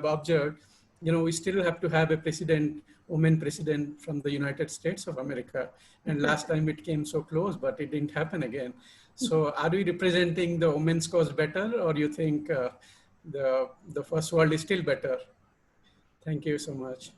observed, we still have to have a woman president from the United States of America. And last time it came so close, but it didn't happen again. So are we representing the women's cause better, or you think the first world is still better? Thank you so much.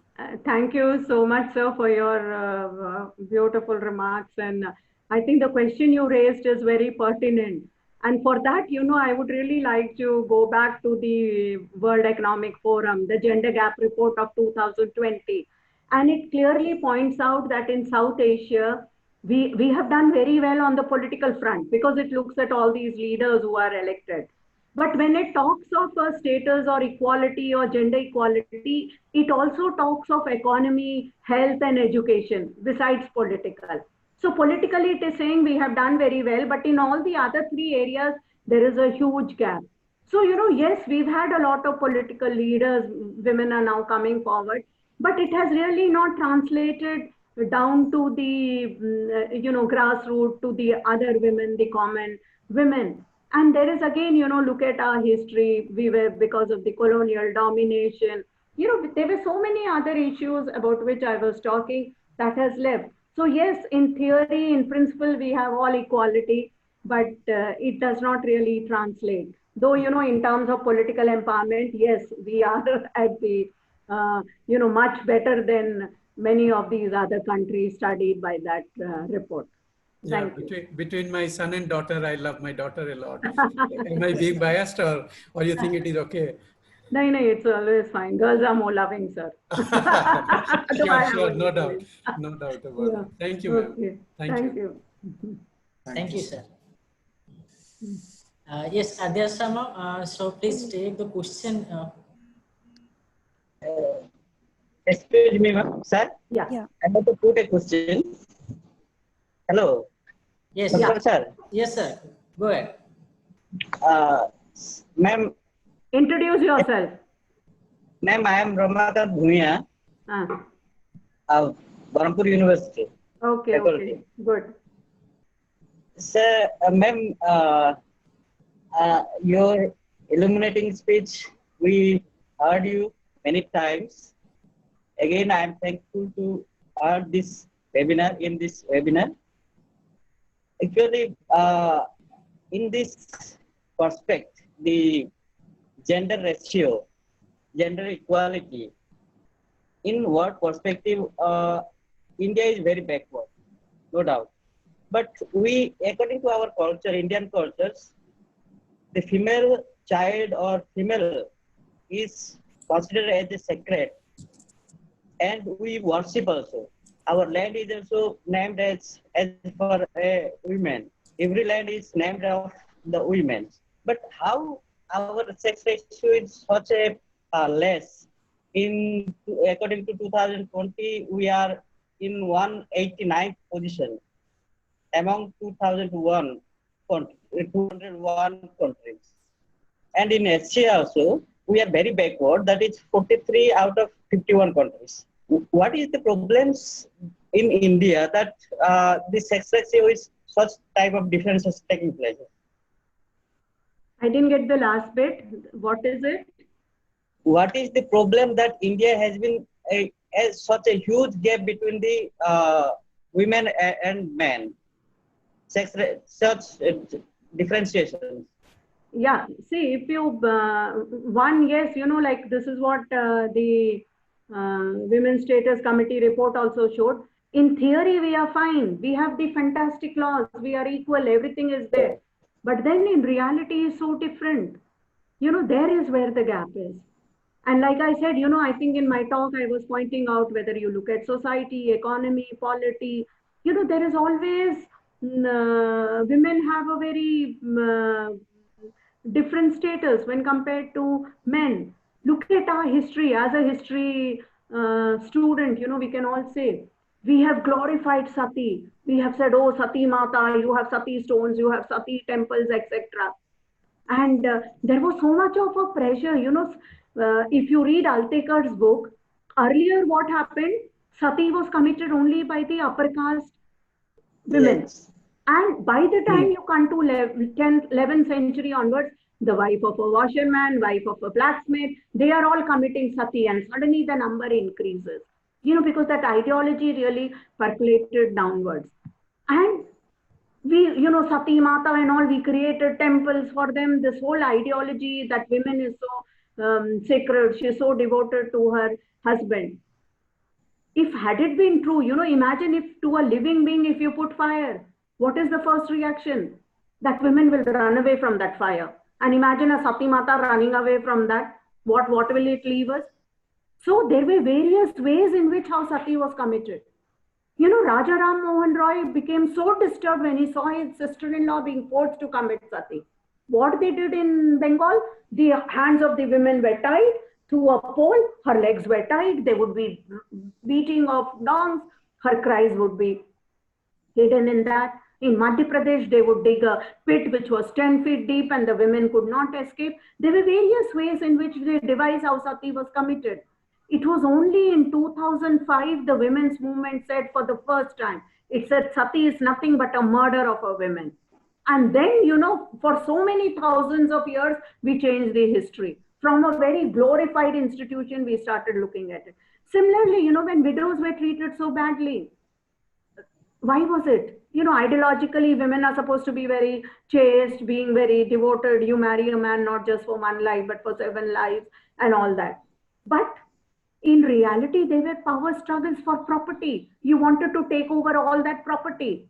Thank you so much, sir, for your beautiful remarks. And I think the question you raised is very pertinent. And for that, I would really like to go back to the World Economic Forum, the Gender Gap Report of 2020. And it clearly points out that in South Asia, we have done very well on the political front because it looks at all these leaders who are elected. But when it talks of status or equality or gender equality, it also talks of economy, health, and education besides political. So politically, it is saying we have done very well, but in all the other three areas, there is a huge gap. So, yes, we've had a lot of political leaders, women are now coming forward, but it has really not translated down to the, grassroots, to the other women, the common women. And there is again, look at our history. We were, because of the colonial domination, there were so many other issues about which I was talking that has left. So yes, in theory, in principle, we have all equality, but it does not really translate. Though, in terms of political empowerment, yes, we are at the, much better than many of these other countries studied by that report. Yeah, between my son and daughter, I love my daughter a lot. Am I being biased, or you think it is okay? No, it's always fine. Girls are more loving, sir. Sure, no doubt about it. Thank you, ma'am. Okay. Thank you. You. Thank you, sir. Yes, Adya Sharma, so please take the question. Excuse me, ma'am, sir. Yeah. I want to put a question. Hello. Yes, Dr. Sir. yes, sir. Go ahead. Ma'am, Introduce yourself. ma'am, I am Ramakant Bhumiya Ah, of Barampur University. okay, Faculty. okay, good. Sir, ma'am, your illuminating speech, we heard you many times. Again, I am thankful to heard this webinar, in this webinar. Actually, in this perspective, the gender ratio, gender equality, in what perspective, India is very backward, no doubt. But we, according to our culture, Indian cultures, the female child or female is considered as a sacred, and we worship also. Our land is also named as for a women. Every land is named of the women. But how our sex ratio is such a less? In according to 2020, we are in 189th position among 2001 201 countries. And in Asia also, we are very backward. That is 43 out of 51 countries. What is the problems in India that the sex ratio is such type of differences taking place? I didn't get the last bit. What is it? What is the problem that India has been such a huge gap between the women and men? Such differentiations. Yeah, see, if you, one, yes, you know, like this is what the Women's Status Committee report also showed. In theory, we are fine. We have the fantastic laws. We are equal. Everything is there. But then in reality is so different. You know, there is where the gap is. And like I said, you know, I think in my talk, I was pointing out whether you look at society, economy, polity, you know, there is always, women have a very different status when compared to men. Look at our history. As a history student, you know, we can all say, we have glorified Sati. We have said, oh, Sati Mata, you have Sati stones, you have Sati temples, etc. And there was so much of a pressure, you know, if you read Altekar's book, earlier what happened, Sati was committed only by the upper caste women. Yes. And by the time you come to 10th, 11th century onwards, the wife of a washerman, wife of a blacksmith, they are all committing Sati, and suddenly the number increases, you know, because that ideology really percolated downwards. And we, you know, Sati Mata and all, we created temples for them. This whole ideology that women is so sacred, she is so devoted to her husband. If had it been true, you know, imagine if to a living being, if you put fire, what is the first reaction? That women will run away from that fire. And imagine a Sati Mata running away from that. What will it leave us? So there were various ways in which how Sati was committed. You know, Raja Ram Mohan Roy became so disturbed when he saw his sister-in-law being forced to commit Sati. What they did in Bengal, the hands of the women were tied to a pole, her legs were tied, there would be beating of gongs, her cries would be hidden in that. In Madhya Pradesh, they would dig a pit which was 10 feet deep and the women could not escape. There were various ways in which they devised how Sati was committed. It was only in 2005 the women's movement said for the first time, it said Sati is nothing but a murder of a woman. And then, you know, for so many thousands of years, we changed the history. From a very glorified institution, we started looking at it. Similarly, you know, when widows were treated so badly, why was it? You know, ideologically, women are supposed to be very chaste, being very devoted. You marry a man not just for one life, but for 7 lives and all that. But in reality, they were power struggles for property. You wanted to take over all that property.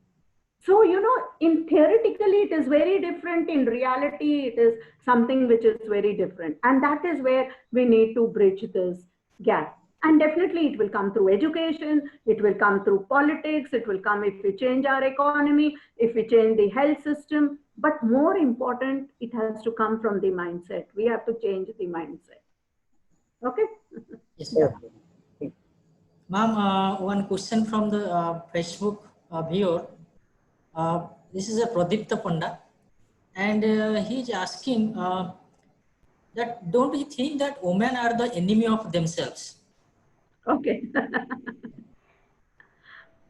So, you know, in theoretically, it is very different. In reality, it is something which is very different. And that is where we need to bridge this gap. And definitely it will come through education, it will come through politics, it will come if we change our economy, if we change the health system. But more important, it has to come from the mindset. We have to change the mindset. Okay? Yes, Yeah. ma'am. One question from the Facebook viewer. This is a Pradipta Panda, and he's asking that don't you think that women are the enemy of themselves? Okay.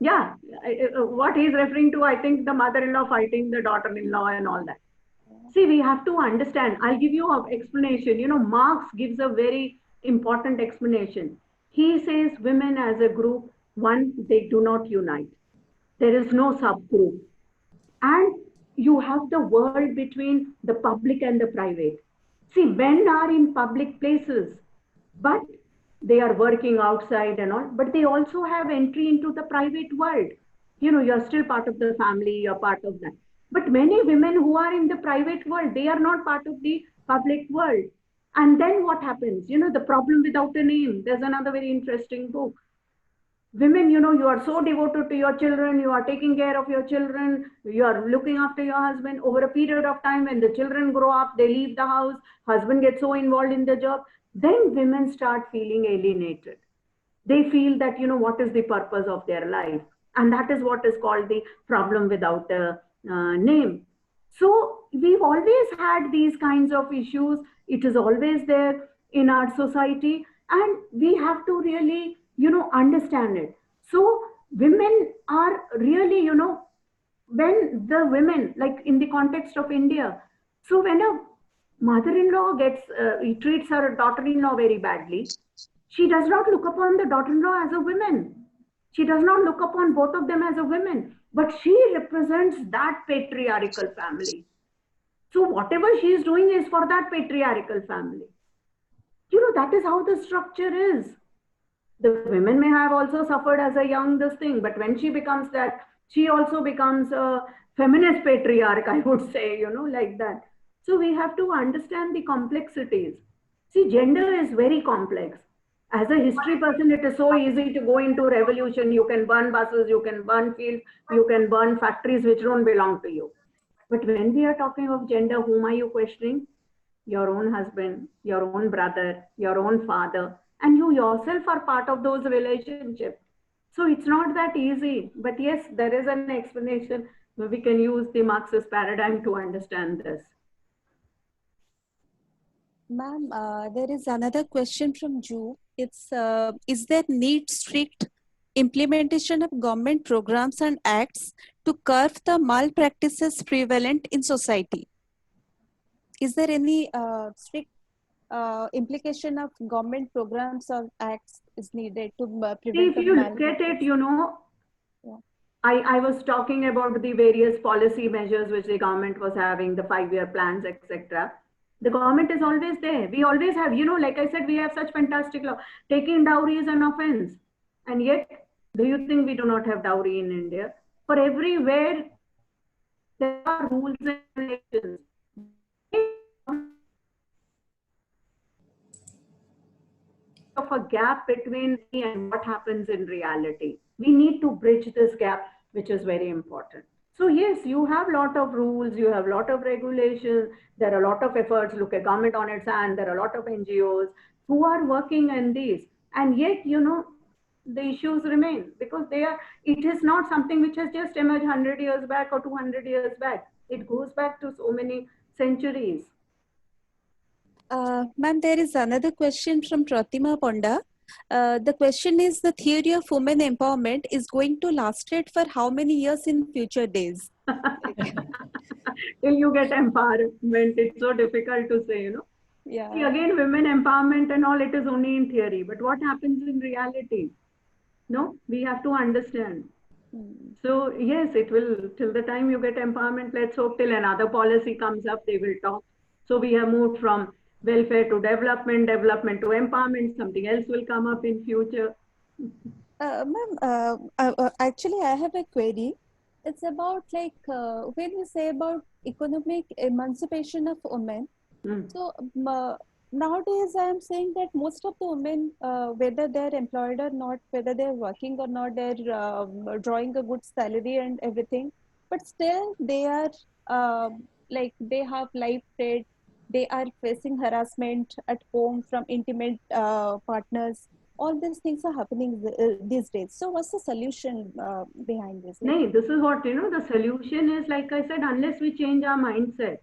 Yeah, what he's referring to, I think the mother-in-law fighting the daughter-in-law and all that. See, we have to understand. I'll give you an explanation. You know, Marx gives a very important explanation. He says women as a group, one, they do not unite. There is no subgroup. And you have the world between the public and the private. See, men are in public places, but they are working outside and all, but they also have entry into the private world. You know, you're still part of the family, you're part of that. But many women who are in the private world, they are not part of the public world. And then what happens? You know, the problem without a name. There's another very interesting book. Women, you know, you are so devoted to your children, you are taking care of your children, you are looking after your husband. Over a period of time, when the children grow up, they leave the house, husband gets so involved in the job, then women start feeling alienated. They feel that, you know, what is the purpose of their life? And that is what is called the problem without a name. So we've always had these kinds of issues. It is always there in our society, and we have to really, you know, understand it. So women are really, you know, when the women, like in the context of India, so when a mother-in-law gets, he treats her daughter-in-law very badly, she does not look upon the daughter-in-law as a woman. She does not look upon both of them as a woman, but she represents that patriarchal family. So whatever she is doing is for that patriarchal family. You know, that is how the structure is. The women may have also suffered as a young this thing, but when she becomes that, she also becomes a feminist patriarch, I would say, you know, like that. So we have to understand the complexities. See, gender is very complex. As a history person, it is so easy to go into revolution. You can burn buses, you can burn fields, you can burn factories which don't belong to you. But when we are talking of gender, whom are you questioning? Your own husband, your own brother, your own father, and you yourself are part of those relationships. So it's not that easy. But yes, there is an explanation. We can use the Marxist paradigm to understand this. Ma'am, there is another question from Ju. It's, is there need strict implementation of government programs and acts to curb the malpractices prevalent in society? Is there any strict implication of government programs or acts is needed to prevent? If you look at it, you know, yeah. I was talking about the various policy measures which the government was having, the 5-year plans, etc. The government is always there. We always have, you know, like I said, we have such fantastic law. Taking dowry is an offense. And yet, do you think we do not have dowry in India? For everywhere, there are rules and regulations. Of a gap between me and what happens in reality. We need to bridge this gap, which is very important. So yes, you have a lot of rules, you have a lot of regulations, there are a lot of efforts, look at government on its hand, there are a lot of NGOs who are working in these. And yet, you know, the issues remain because it is not something which has just emerged 100 years back or 200 years back. It goes back to so many centuries. Ma'am, there is another question from Pratima Ponda. The question is, the theory of women empowerment is going to last it for how many years in future days? Till you get empowerment, it's so difficult to say, you know. Yeah. See, again, women empowerment and all, it is only in theory. But what happens in reality? No, we have to understand. So yes, it will, till the time you get empowerment, let's hope till another policy comes up, they will talk. So we have moved from welfare to development, development to empowerment, something else will come up in future. Ma'am, actually I have a query. It's about like, when you say about economic emancipation of women, so nowadays I am saying that most of the women, whether they're employed or not, whether they're working or not, they're drawing a good salary and everything, but still they are like they have life threat, they are facing harassment at home from intimate partners. All these things are happening these days. So what's the solution behind this? Like, No, this is what, the solution is, like I said, unless we change our mindset.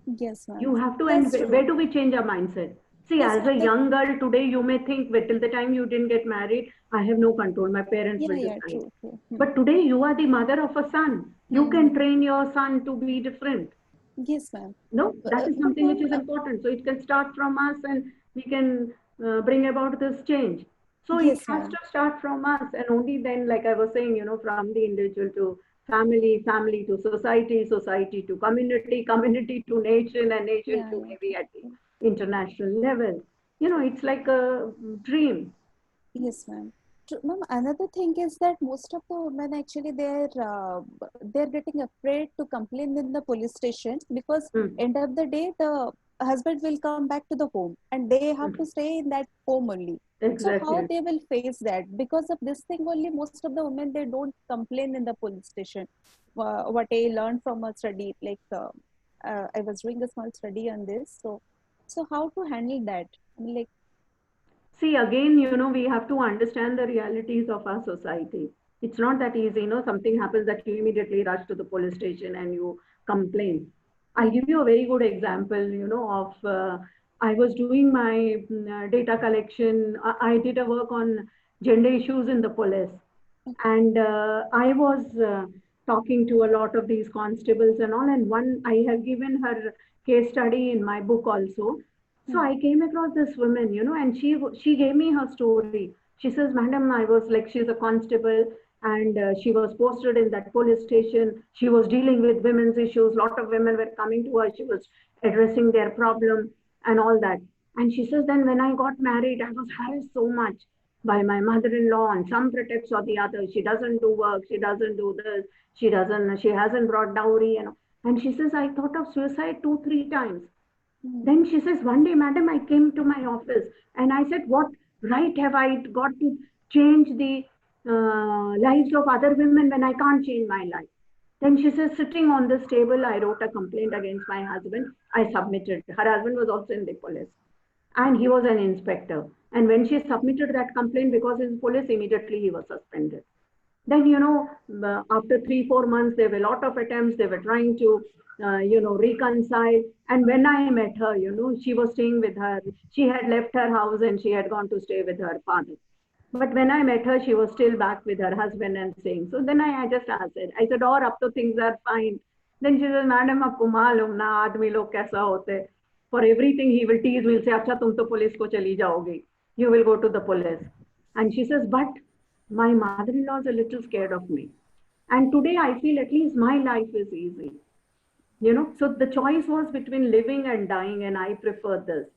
yes, ma'am. You have to, and That's where true. do we change our mindset? See, Yes, as a ma'am. young girl today, you may think, well, till the time you didn't get married, I have no control. My parents Yeah, will yeah, decide. true, true. But today, you are the mother of a son. You can train your son to be different. Yes, ma'am. No, that is No, something which ma'am. is important. So it can start from us, and we can bring about this change. So it Yes, has ma'am. to start from us, and only then, like I was saying, from the individual to family, family to society, society to community, community to nation, and nation Yeah, to yeah, maybe true, at the true. international level. It's like a dream. Yes, ma'am. Ma'am, another thing is that most of the women actually they're getting afraid to complain in the police station because Mm, end of the day the husband will come back to the home and they have to mm. stay in that home only. So how Exactly. they will face that? Because of this thing only, most of the women they don't complain in the police station. What I learned from a study, like I was doing a small study on this. So how to handle that? I mean, like, See, again, we have to understand the realities of our society. It's not that easy, something happens that you immediately rush to the police station and you complain. I'll give you a very good example, of I was doing my data collection. I did a work on gender issues in the police. And I was talking to a lot of these constables and all. And one, I have given her case study in my book also. So hmm, I came across this woman, and she gave me her story. She says, "Madam, I was like, she's a constable, and she was posted in that police station. She was dealing with women's issues. A lot of women were coming to her. She was addressing their problem and all that. And she says, then when I got married, I was harassed so much by my mother-in-law on some pretext or the other. She doesn't do work. She doesn't do this. She hasn't brought dowry. And she says, I thought of suicide 2, 3 times. hmm. Then she says, one day, madam, I came to my office and I said, what right have I got to change the lives of other women when I can't change my life? Then she says, sitting on this table, I wrote a complaint against my husband. I submitted. Her husband was also in the police and he was an inspector. And when she submitted that complaint because he's police, immediately he was suspended. Then, after 3, 4 months, there were a lot of attempts. They were trying to, reconcile. And when I met her, she was staying with her. She had left her house and she had gone to stay with her father. But when I met her, she was still back with her husband and saying. So then I just asked her. I said, "Or up to things are fine." Then she said, "Madam, आपको मालूम ना आदमी लोग कैसा होते हैं. For everything he will tease, will say, अच्छा तुम तो पुलिस को चली जाओगी. You will go to the police." And she says, "But my mother-in-law is a little scared of me. And today I feel at least my life is easy." So the choice was between living and dying, and I prefer this.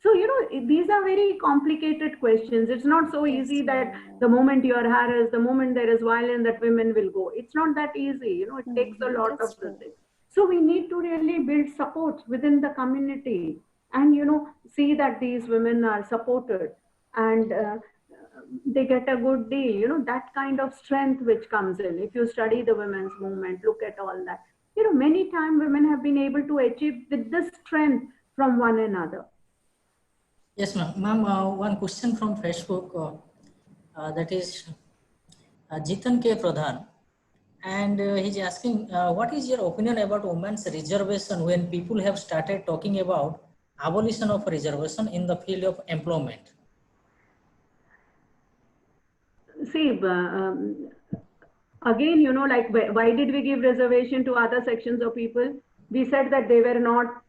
So, these are very complicated questions. It's not so easy Yes, that ma'am. the moment you are harassed, the moment there is violence, that women will go. It's not that easy. It takes a lot That's of this true. thing. So we need to really build support within the community and, see that these women are supported and they get a good deal, that kind of strength which comes in. If you study the women's movement, look at all that. Many times women have been able to achieve with this strength from one another. Yes, ma'am. Ma'am, one question from Facebook, that is Jitan K. Pradhan. And he's asking, what is your opinion about women's reservation when people have started talking about abolition of reservation in the field of employment? See, again, like why did we give reservation to other sections of people? We said that they were not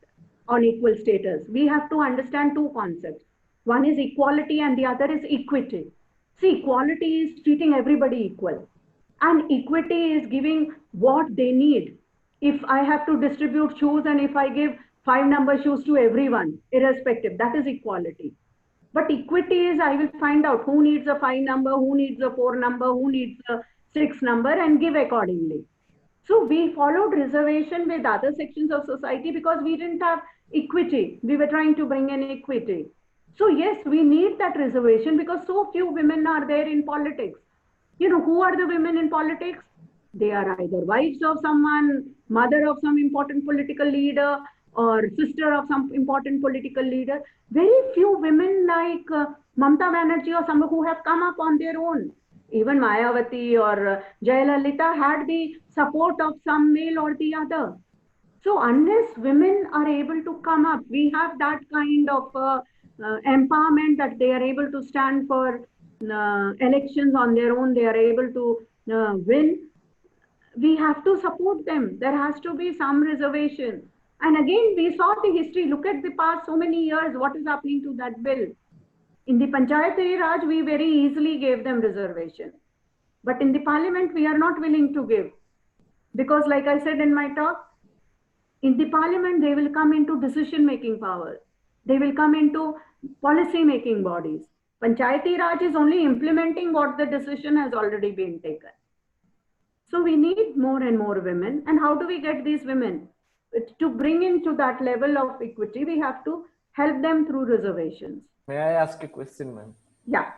on equal status. We have to understand two concepts. One is equality and the other is equity. See, equality is treating everybody equal, and equity is giving what they need. If I have to distribute shoes and if I give 5 number shoes to everyone, irrespective, that is equality. But equity is I will find out who needs a 5 number, who needs a 4 number, who needs a 6 number, and give accordingly. So we followed reservation with other sections of society because we didn't have equity. We were trying to bring in equity. So yes, we need that reservation because so few women are there in politics. You know, who are the women in politics? They are either wives of someone, mother of some important political leader, or sister of some important political leader. Very few women like Mamta Banerjee or some who have come up on their own. Even Mayawati or Jayalalitha had the support of some male or the other. So unless women are able to come up, we have that kind of empowerment that they are able to stand for elections on their own, they are able to win. We have to support them. There has to be some reservation. And again, we saw the history. Look at the past so many years, what is happening to that bill. In the Panchayati Raj, we very easily gave them reservation. But in the parliament, we are not willing to give. Because like I said in my talk, in the parliament, they will come into decision-making power. They will come into policy-making bodies. Panchayati Raj is only implementing what the decision has already been taken. So we need more and more women. And how do we get these women? To bring into that level of equity, we have to help them through reservations. May I ask a question, ma'am? Yeah.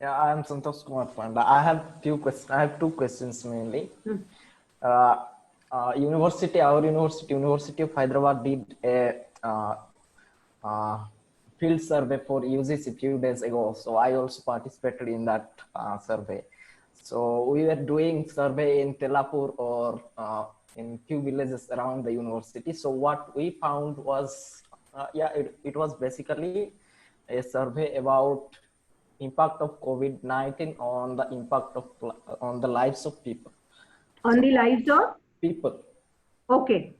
Yeah, I am Santosh Kumar Panda. I have few questions. I have two questions mainly. Our university, University of Hyderabad did a field survey for UGC a few days ago. So I also participated in that survey. So we were doing survey in Tellapur or in few villages around the university. So what we found was, it was basically a survey about impact of COVID-19 on the impact of on the lives of people. On the lives of people. Okay.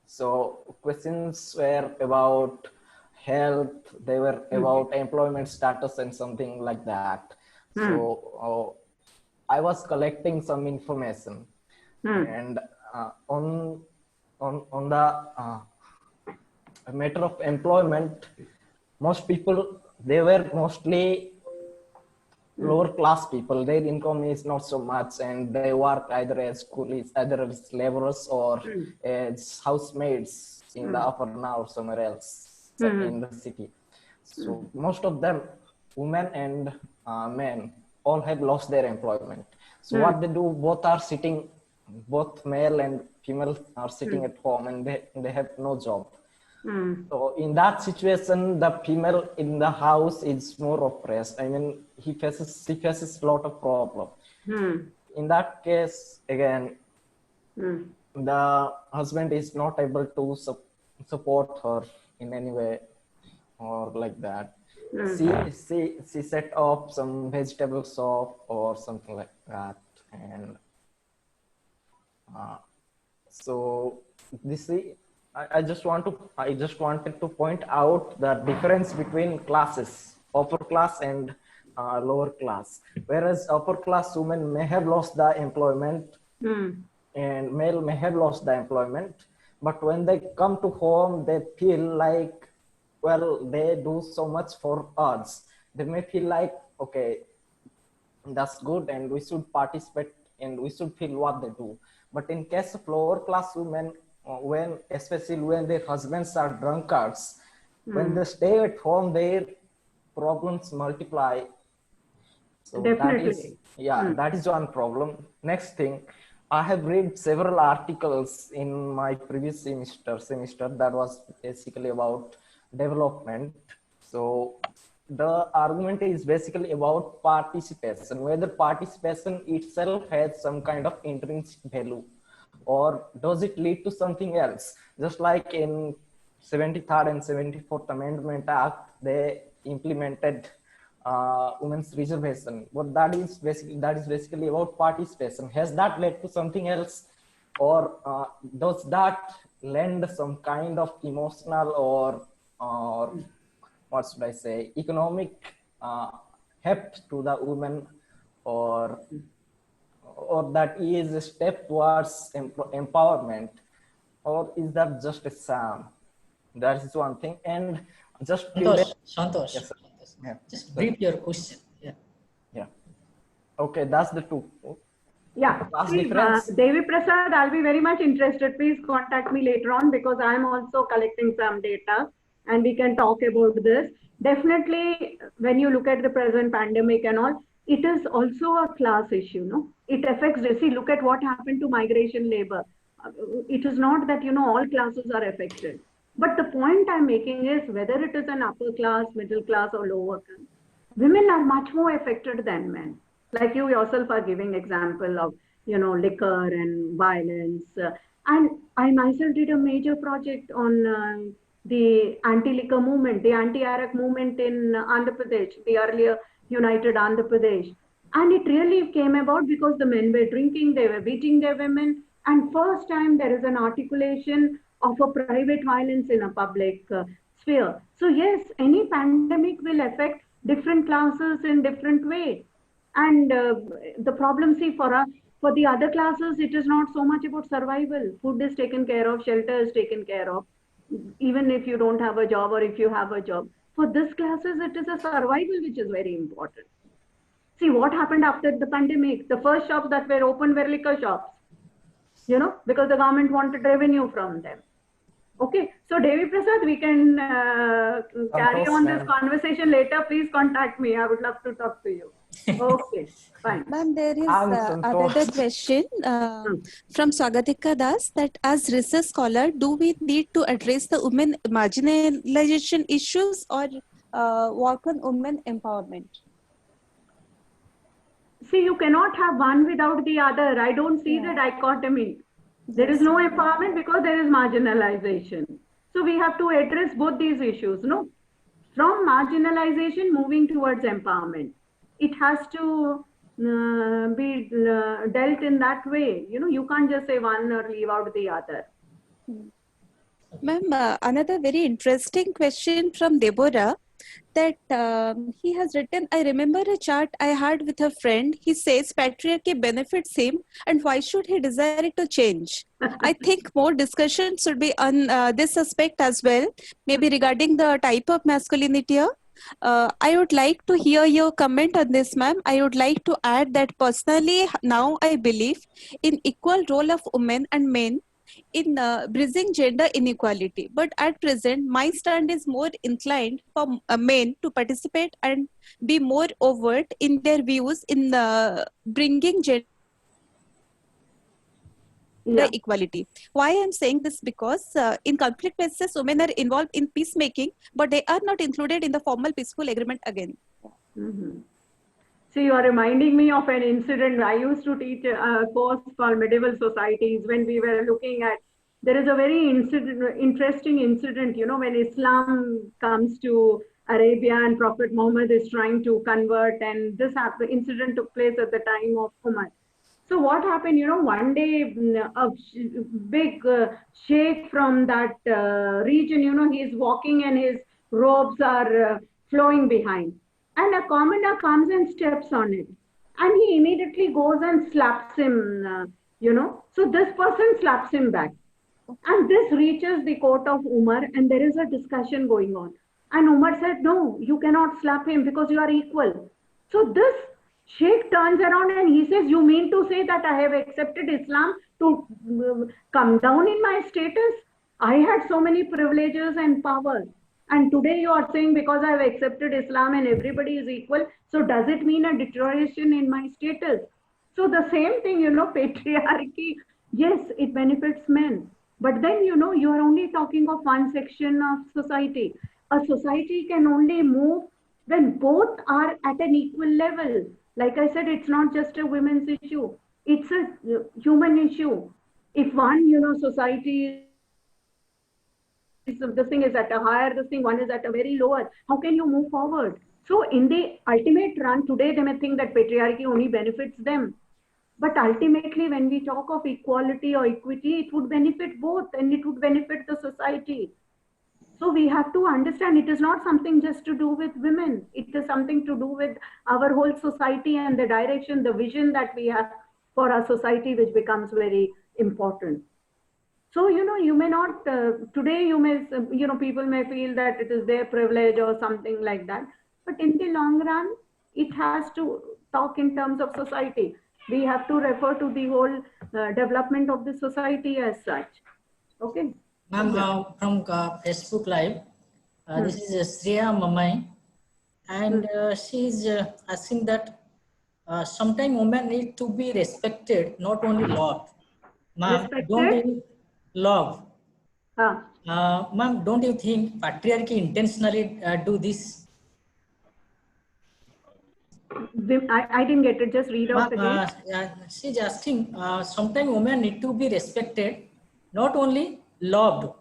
So questions were about health, they were about employment status and something like that. So I was collecting some information, and on the matter of employment, most people, they were mostly lower class people. Their income is not so much, and they work either as coolies, either as laborers or as housemaids in the upper now or somewhere else in the city. So most of them, women and men, all have lost their employment. So what they do, both are sitting, both male and female are sitting at home, and they have no job. So in that situation, the female in the house is more oppressed. I mean, she faces a lot of problem. In that case, again, the husband is not able to support her in any way or like that. She set up some vegetable shop or something like that, and so this is. I just wanted to point out the difference between classes, upper class and lower class. Whereas upper class women may have lost the employment and male may have lost the employment, but when they come to home, they feel like, well, they do so much for us. They may feel like, okay, that's good, and we should participate and we should feel what they do. But in case of lower class women, especially when their husbands are drunkards, when they stay at home, their problems multiply. So definitely. that is one problem. Next thing, I have read several articles in my previous semester that was basically about development. So the argument is basically about participation, whether participation itself has some kind of intrinsic value, or does it lead to something else? Just like in 73rd and 74th Amendment Act, they implemented women's reservation. But that is basically about participation. Has that led to something else, or does that lend some kind of emotional or what should I say, economic heft to the women, or that is a step towards empowerment, or is that just a sham? That is one thing. And just Santosh, yes, just brief your question. Okay, that's the two. Yeah, class please, difference. Devi Prasad, I'll be very much interested. Please contact me later on because I'm also collecting some data and we can talk about this. Definitely, when you look at the present pandemic and all, it is also a class issue, no? It affects, see, look at what happened to migration labor. It is not that, all classes are affected. But the point I'm making is whether it is an upper class, middle class or lower class, women are much more affected than men. Like you yourself are giving example of, liquor and violence. And I myself did a major project on the anti-liquor movement, the anti-Arak movement in Andhra Pradesh, the earlier United Andhra Pradesh. And it really came about because the men were drinking, they were beating their women. And first time there is an articulation of a private violence in a public sphere. So yes, any pandemic will affect different classes in different way. And the problem, see, for the other classes, it is not so much about survival. Food is taken care of, shelter is taken care of, even if you don't have a job or if you have a job. For this classes, it is a survival which is very important. See what happened after the pandemic. The first shops that were open were liquor shops, because the government wanted revenue from them. Okay, so Devi Prasad, we can carry on this conversation later. Please contact me. I would love to talk to you. Okay, fine. Ma'am, there is another question from Swagatika Das that as research scholar, do we need to address the women marginalization issues or work on women empowerment? See, you cannot have one without the other. I don't see the dichotomy. There is no empowerment because there is marginalization. So we have to address both these issues, no? From marginalization moving towards empowerment. It has to be dealt in that way. You can't just say one or leave out the other. Ma'am, another very interesting question from Deborah that he has written, I remember a chat I had with a friend. He says patriarchy benefits him and why should he desire it to change? I think more discussion should be on this aspect as well, maybe regarding the type of masculinity. I would like to hear your comment on this, ma'am. I would like to add that personally, now I believe in equal role of women and men in bridging gender inequality. But at present, my stand is more inclined for men to participate and be more overt in their views in bringing gender equality. Why I'm saying this? Because in conflict places, women are involved in peacemaking, but they are not included in the formal peaceful agreement again. Mm-hmm. So you are reminding me of an incident. I used to teach a course called Medieval Societies when we were looking at, there is a very interesting incident, when Islam comes to Arabia and Prophet Muhammad is trying to convert, and this incident took place at the time of Umar. So what happened, one day a big sheikh from that region, he is walking and his robes are flowing behind. And a commoner comes and steps on it. And he immediately goes and slaps him, So this person slaps him back. And this reaches the court of Umar and there is a discussion going on. And Umar said, no, you cannot slap him because you are equal. So this sheikh turns around and he says, you mean to say that I have accepted Islam to come down in my status? I had so many privileges and power. And today you are saying because I have accepted Islam and everybody is equal, so does it mean a deterioration in my status? So the same thing, patriarchy, yes, it benefits men. But then, you are only talking of one section of society. A society can only move when both are at an equal level. Like I said, it's not just a women's issue. It's a human issue. If one, society this thing is at a higher, this thing, one is at a very lower, how can you move forward? So in the ultimate run, today they may think that patriarchy only benefits them. But ultimately, when we talk of equality or equity, it would benefit both and it would benefit the society. So we have to understand it is not something just to do with women. It is something to do with our whole society and the direction, the vision that we have for our society, which becomes very important. So, you may not, today you may, people may feel that it is their privilege or something like that. But in the long run, it has to talk in terms of society. We have to refer to the whole development of the society as such. Okay. Ma'am, from Facebook Live, this is Shreya Mamai, and she is asking that sometimes women need to be respected, not only loved. Ma'am, don't Respected? you love? Huh. Ma'am, don't you think patriarchy intentionally do this? I didn't get it. Just read out again. She's asking, sometimes women need to be respected, not only loved,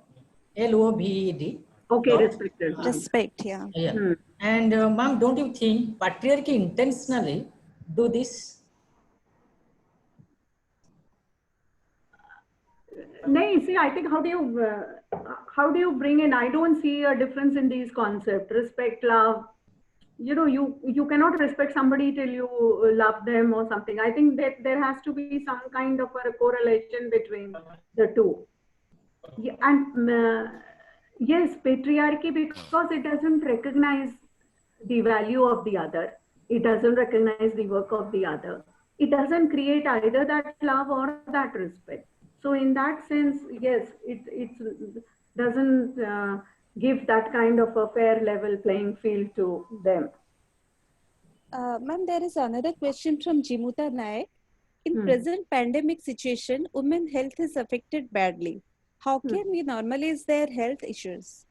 L-O-V-E-D. Okay, Loved. respected. Respect, yeah. Yeah. And ma'am, don't you think patriarchy intentionally do this? No, see, I think how do you bring in? I don't see a difference in these concepts. Respect, love. You know, you cannot respect somebody till you love them or something. I think that there has to be some kind of a correlation between the two. Yeah, and yes, patriarchy, because it doesn't recognize the value of the other. It doesn't recognize the work of the other. It doesn't create either that love or that respect. So in that sense, yes, it doesn't give that kind of a fair level playing field to them. Ma'am, there is another question from Jimuta Naik. In present pandemic situation, women health is affected badly. How can we normalize their health issues?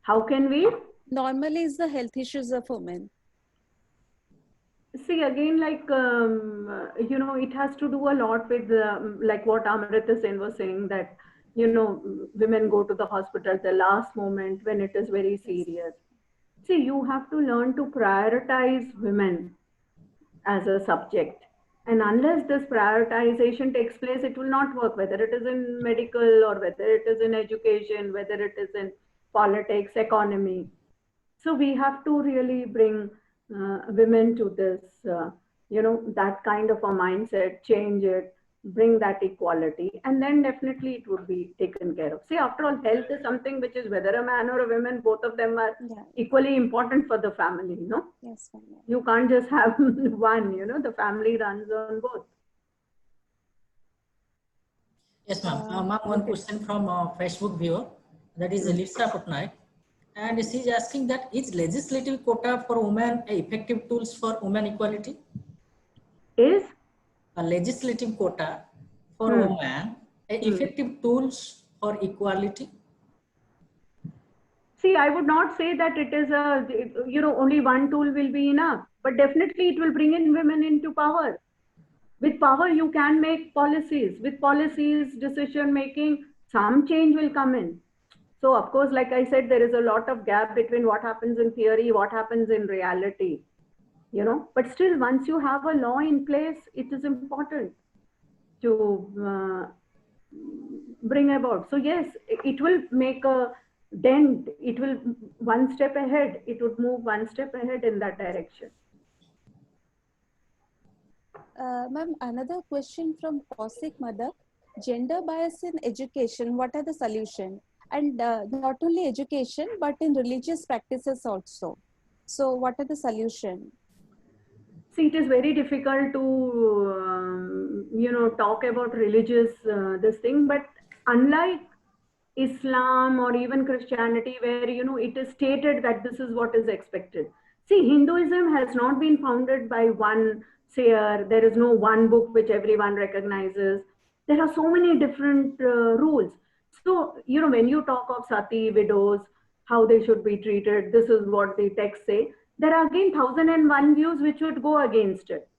How can we normalize the health issues of women? See, again, like, you know, it has to do a lot with like what Amrita Sen was saying, that, you know, women go to the hospital at the last moment when it is very serious. See, you have to learn to prioritize women as a subject. And unless this prioritization takes place, it will not work, whether it is in medical or whether it is in education, whether it is in politics, economy. So we have to really bring women to this, you know, that kind of a mindset, change it, bring that equality, and then definitely it would be taken care of. See, after all, health is something which is, whether a man or a woman, both of them are equally important for the family, you know? Yes, ma'am. You can't just have one, you know, the family runs on both. Yes, ma'am. Ma'am, one question from Facebook viewer, that is Lisa Patnaik. And she's asking that, is legislative quota for women effective tools for women equality? Is? A legislative quota for women effective tools for equality? See, I would not say that it is a, you know, only one tool will be enough, but definitely it will bring in women into power. With power, you can make policies. With policies, decision making, some change will come in. So, of course, like I said, there is a lot of gap between what happens in theory, what happens in reality, you know. But still, once you have a law in place, it is important to bring about. So, yes, it will make a dent. It will one step ahead. It would move one step ahead in that direction. Ma'am, another question from Kaushik Madak. Gender bias in education, what are the solutions? And not only education, but in religious practices also. So what are the solutions? See, it is very difficult to, you know, talk about religious this thing, but unlike Islam or even Christianity, where, you know, it is stated that this is what is expected. See, Hinduism has not been founded by one seer. There is no one book which everyone recognizes. There are so many different rules. So, you know, when you talk of sati, widows, how they should be treated, this is what the texts say. There are again 1001 views which would go against it.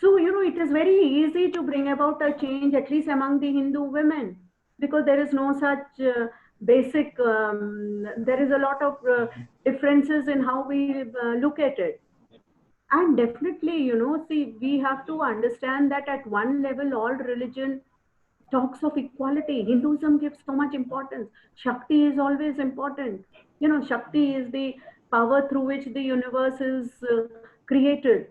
So, you know, it is very easy to bring about a change, at least among the Hindu women, because there is no such basic, there is a lot of differences in how we look at it. And definitely, you know, see, we have to understand that at one level, all religion talks of equality. Hinduism gives so much importance. Shakti is always important. You know, Shakti is the power through which the universe is created.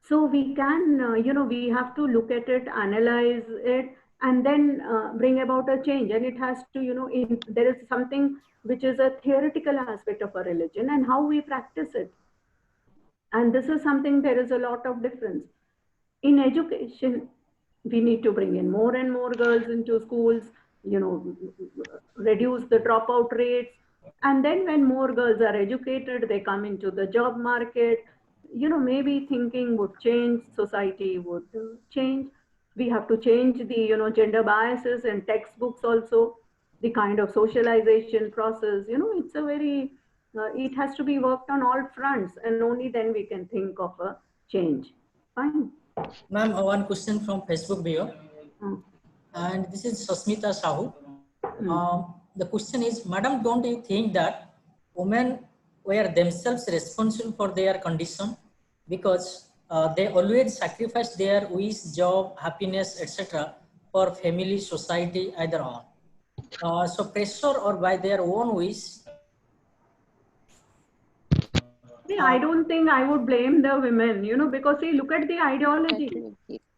So we can, you know, we have to look at it, analyze it, and then bring about a change. And it has to, you know, there is something which is a theoretical aspect of a religion and how we practice it. And this is something, there is a lot of difference. In education, we need to bring in more and more girls into schools, reduce the dropout rates. And then when more girls are educated, they come into the job market, maybe thinking would change, society would change. We have to change the, gender biases in textbooks also, the kind of socialization process, it's a very, it has to be worked on all fronts, and only then we can think of a change. Fine. Ma'am, one question from Facebook viewer. And this is Sasmita Sahu. The question is, Madam, don't you think that women were themselves responsible for their condition? Because they always sacrifice their wish, job, happiness, etc. for family, society, either on. So pressure or by their own wish. I don't think I would blame the women, because see, look at the ideology.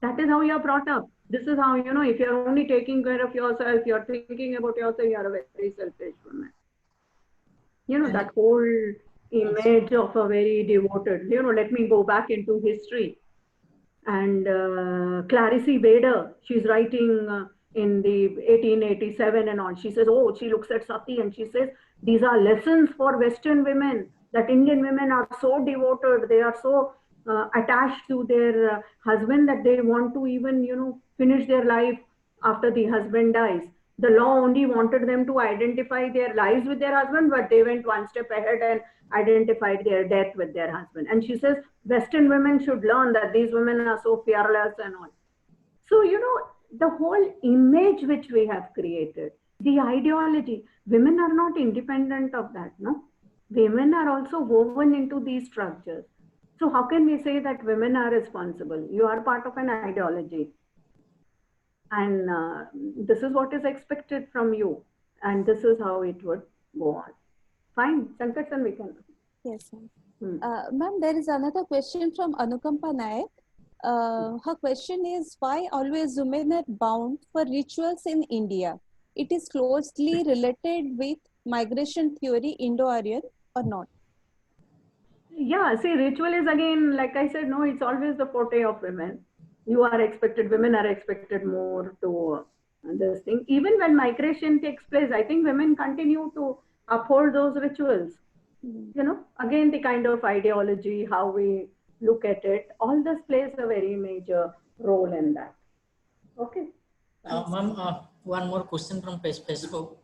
That is how you are brought up. This is how, if you're only taking care of yourself, you're thinking about yourself, you're a very selfish woman. That whole image of a very devoted, let me go back into history. And Clarice Bader, she's writing in the 1887 and on. She says, oh, she looks at Sati and she says, these are lessons for Western women, that Indian women are so devoted, they are so attached to their husband that they want to even, finish their life after the husband dies. The law only wanted them to identify their lives with their husband, but they went one step ahead and identified their death with their husband. And she says, Western women should learn that these women are so fearless and all. So, the whole image which we have created, the ideology, women are not independent of that, no? Women are also woven into these structures. So how can we say that women are responsible? You are part of an ideology. And this is what is expected from you. And this is how it would go on. Fine, Sankarsan, we can. Yes, ma'am, there is another question from Anukampa Naik. Her question is, why always women are bound for rituals in India? It is closely related with migration theory, Indo-Aryan or not? Yeah, see, ritual is again, like I said, no, it's always the forte of women. Women are expected more to this thing. Even when migration takes place, I think women continue to uphold those rituals. Again, the kind of ideology, how we look at it, all this plays a very major role in that. Okay. Ma'am, one more question from Facebook.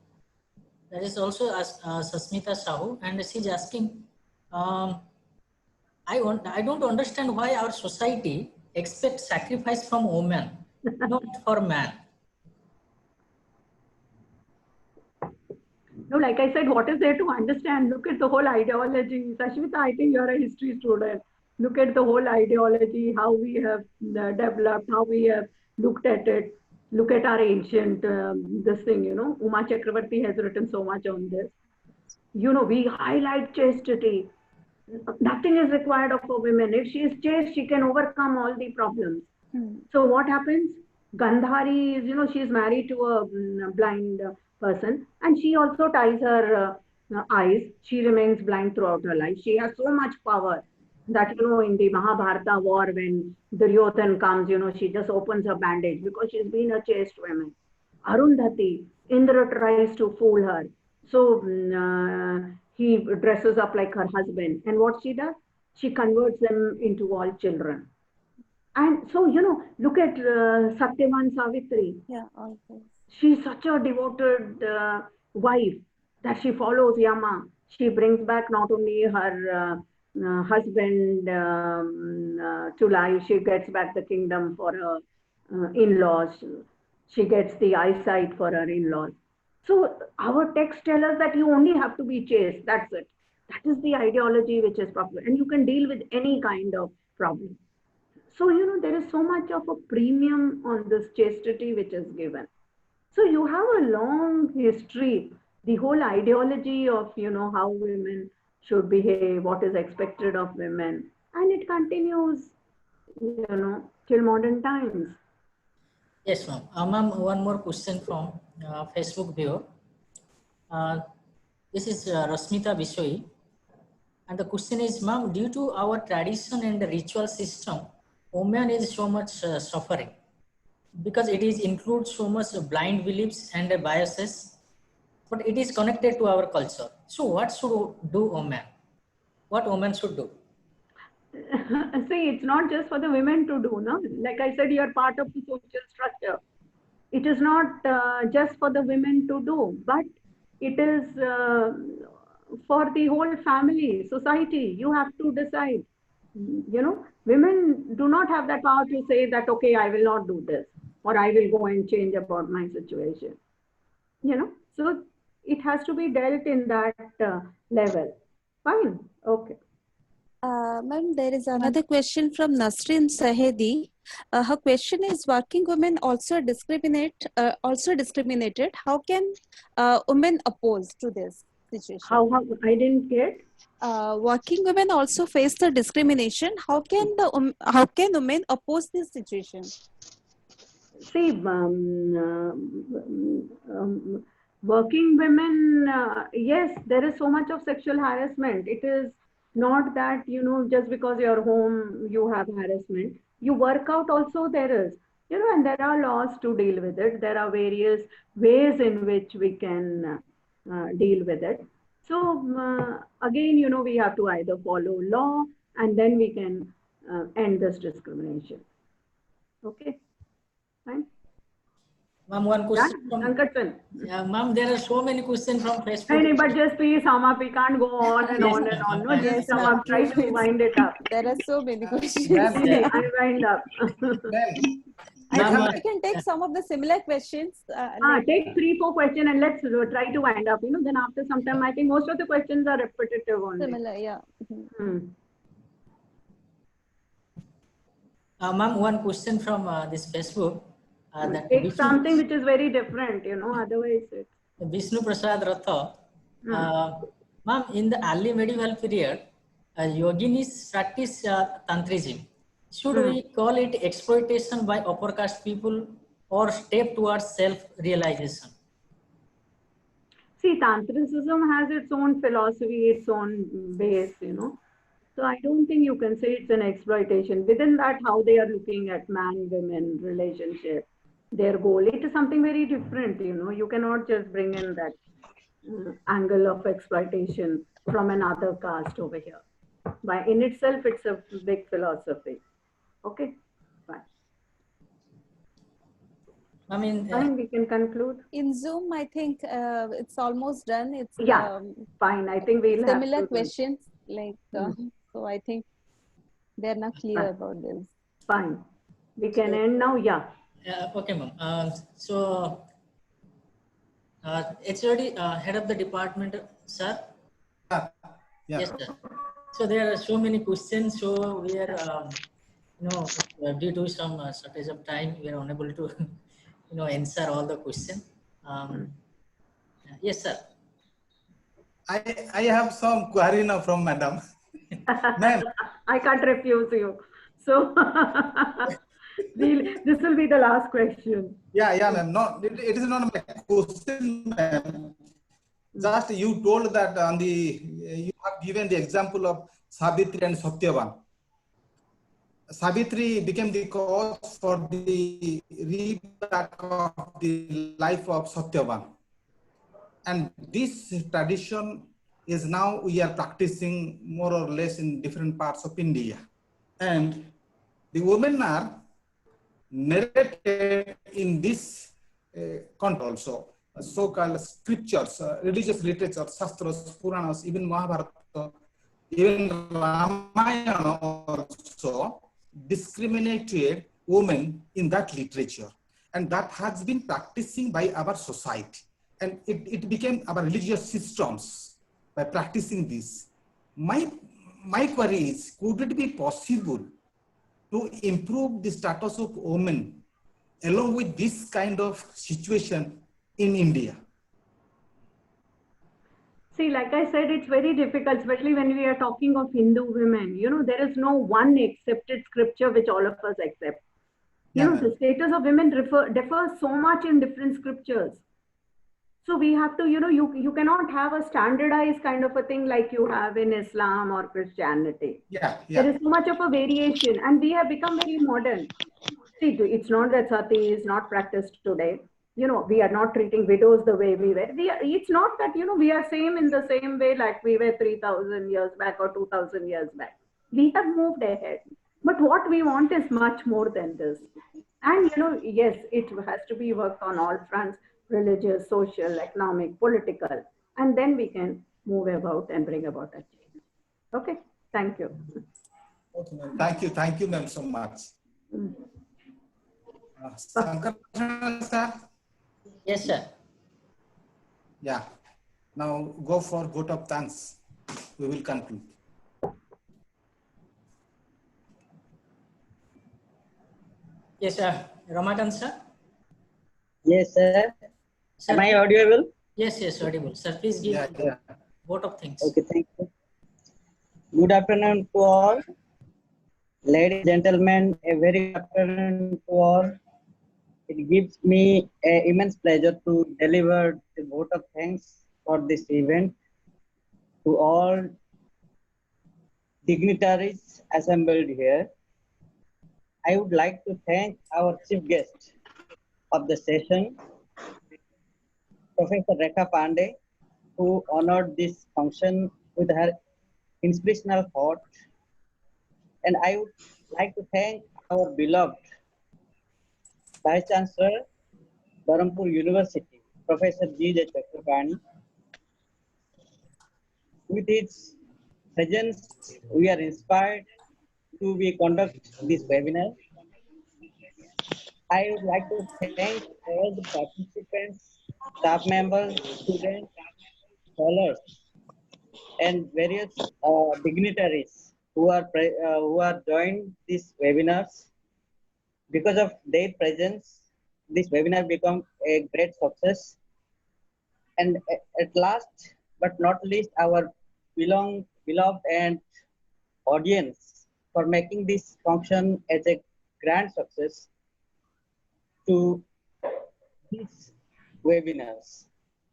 That is also Sasmita Sahu, and she's asking, I don't understand why our society expects sacrifice from women, not for man. No, like I said, what is there to understand? Look at the whole ideology. Sashmita, I think you're a history student. Look at the whole ideology, how we have developed, how we have looked at it. Look at our ancient, this thing, Uma Chakravarti has written so much on this. We highlight chastity. Nothing is required of a woman. If she is chaste, she can overcome all the problems. So what happens? Gandhari is, she is married to a blind person, and she also ties her eyes. She remains blind throughout her life. She has so much power that, in the Mahabharata war, when Duryodhan comes, she just opens her bandage because she's been a chaste woman. Arundhati, Indra tries to fool her. So he dresses up like her husband. And what she does? She converts them into all children. And so, look at Satyavan Savitri. Yeah, okay. She's such a devoted wife that she follows Yama. She brings back not only her husband to life, she gets back the kingdom for her in-laws. She gets the eyesight for her in-laws. So our texts tell us that you only have to be chaste. That's it. That is the ideology which is proper. And you can deal with any kind of problem. So, there is so much of a premium on this chastity which is given. So you have a long history, the whole ideology of, how women should behave, what is expected of women. And it continues, till modern times. Yes, ma'am. Ma'am, one more question from Facebook viewer. This is Rasmita Biswai. And the question is, ma'am, due to our tradition and the ritual system, women is so much suffering because it is includes so much blind beliefs and biases, but it is connected to our culture. So what should do women? What women should do? See, it's not just for the women to do, no? Like I said, you're part of the social structure. It is not just for the women to do, but it is for the whole family, society. You have to decide. You know, women do not have that power to say that, okay, I will not do this, or I will go and change about my situation. You know, so it has to be dealt in that level. Fine, okay. Ma'am, there is another question from Nasrin Sahedi. Her question is: working women also discriminated. How can women oppose to this situation? How I didn't get? Working women also face the discrimination. How can women oppose this situation? See, working women, yes, there is so much of sexual harassment. It is not that, you know, just because you're home, you have harassment. You work out also there is, you know, and there are laws to deal with it. There are various ways in which we can deal with it. So again, you know, we have to either follow law and then we can end this discrimination. Okay, fine. Ma'am, one question from, yeah, ma'am, there are so many questions from Facebook. No, but just please sum up. We can't go on and on and on. No, just sum up. Try to wind it up. There are so many questions. I wind up. I can take some of the similar questions. Take 3-4 questions and let's try to wind up. You know, then after some time, I think most of the questions are repetitive only. Similar, yeah. Ma'am, one question from this Facebook. Take something which is very different, you know, otherwise it's... Vishnu Prasad Ratha. Ma'am, in the early medieval period, yoginis practice tantrism. Should we call it exploitation by upper caste people or step towards self-realization? See, Tantricism has its own philosophy, its own base, you know. So I don't think you can say it's an exploitation. Within that, how they are looking at man-women relationship, their goal, it is something very different, you know. You cannot just bring in that angle of exploitation from another caste over here. By in itself, it's a big philosophy. Okay, fine. I mean, fine, we can conclude. In Zoom, I think it's almost done. It's fine. I think we'll have similar questions, like so. I think they're not clear about this. Fine, we can end now. Yeah. Okay, ma'am. So, HOD, head of the department, sir. Yes, sir. So there are so many questions. So we are, due to some shortage of time, we are unable to, answer all the questions. Yes, sir. I have some query now from Madam. Ma'am, I can't refuse you. So this will be the last question. Yeah, ma'am. No, it is not my question, ma'am. Just you told that you have given the example of Savitri and Satyavan. Savitri became the cause for the rebirth of the life of Satyavan. And this tradition is now we are practicing more or less in different parts of India. And the women are narrated in this context also. So-called scriptures, religious literature, Shastras, Puranas, even Mahabharata, even Ramayana also discriminated women in that literature. And that has been practicing by our society. And it became our religious systems by practicing this. My query is, could it be possible to improve the status of women along with this kind of situation in India? See, like I said, it's very difficult, especially when we are talking of Hindu women. You know, there is no one accepted scripture which all of us accept. You know, the status of women differs so much in different scriptures. So we have to, you cannot have a standardized kind of a thing like you have in Islam or Christianity. Yeah, There yeah. is so much of a variation, and we have become very modern. See, it's not that sati is not practiced today. We are not treating widows the way we were. It's not that, we are same in the same way like we were 3,000 years back or 2,000 years back. We have moved ahead. But what we want is much more than this. And, yes, it has to be worked on all fronts, religious, social, economic, political. And then we can move about and bring about a change. Okay, thank you. Okay, ma'am. Thank you, ma'am, so much. Shankar sir? Yes, sir. Yeah. Now go for vote of thanks. We will conclude. Yes, sir. Ramakant, sir. Yes, sir. Sir, Am I audible? Yes, audible. Sir, please give Yeah. vote of thanks. Okay, thank you. Good afternoon to all. Ladies and gentlemen, a very good afternoon to all. It gives me immense pleasure to deliver the vote of thanks for this event to all dignitaries assembled here. I would like to thank our chief guest of the session, Professor Rekha Pandey, who honored this function with her inspirational thought. And I would like to thank our beloved Vice Chancellor, Barampur University, Professor G.J. Chakrabarty. With its presence, we are inspired to conduct this webinar. I would like to thank all the participants, staff members, students, scholars, and various dignitaries who are joined these webinars. Because of their presence, this webinar become a great success. And at last, but not least, our beloved and audience for making this function as a grand success to these webinars.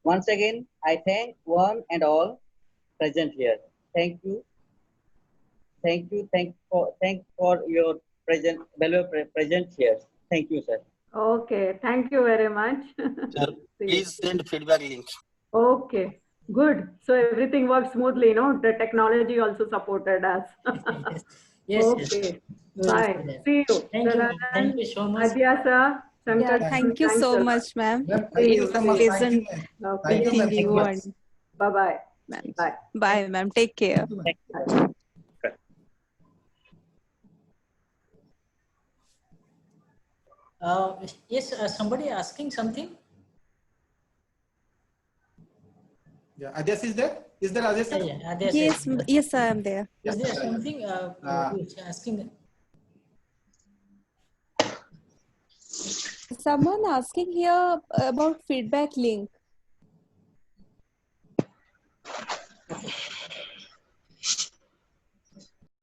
Once again, I thank one and all present here. Thank you. Thank for your valuable present here. Thank you, sir. Okay, thank you very much. Sir, please send feedback link. Okay, good. So everything works smoothly, The technology also supported us. Yes. Okay, bye. See you. Thank you so much. Adya sir, Shankar, Yeah, thank you so much, ma'am. Thank you so much. Pleasant Thank you, ma'am. meeting you and Bye-bye. ma'am. Bye. Bye, ma'am. Take care. Yes, somebody asking something? Yeah, Adesh is there? Is there Adesh? Sir? Yeah, Adesh, Yes, I am there. Is there something asking? Someone asking here about feedback link.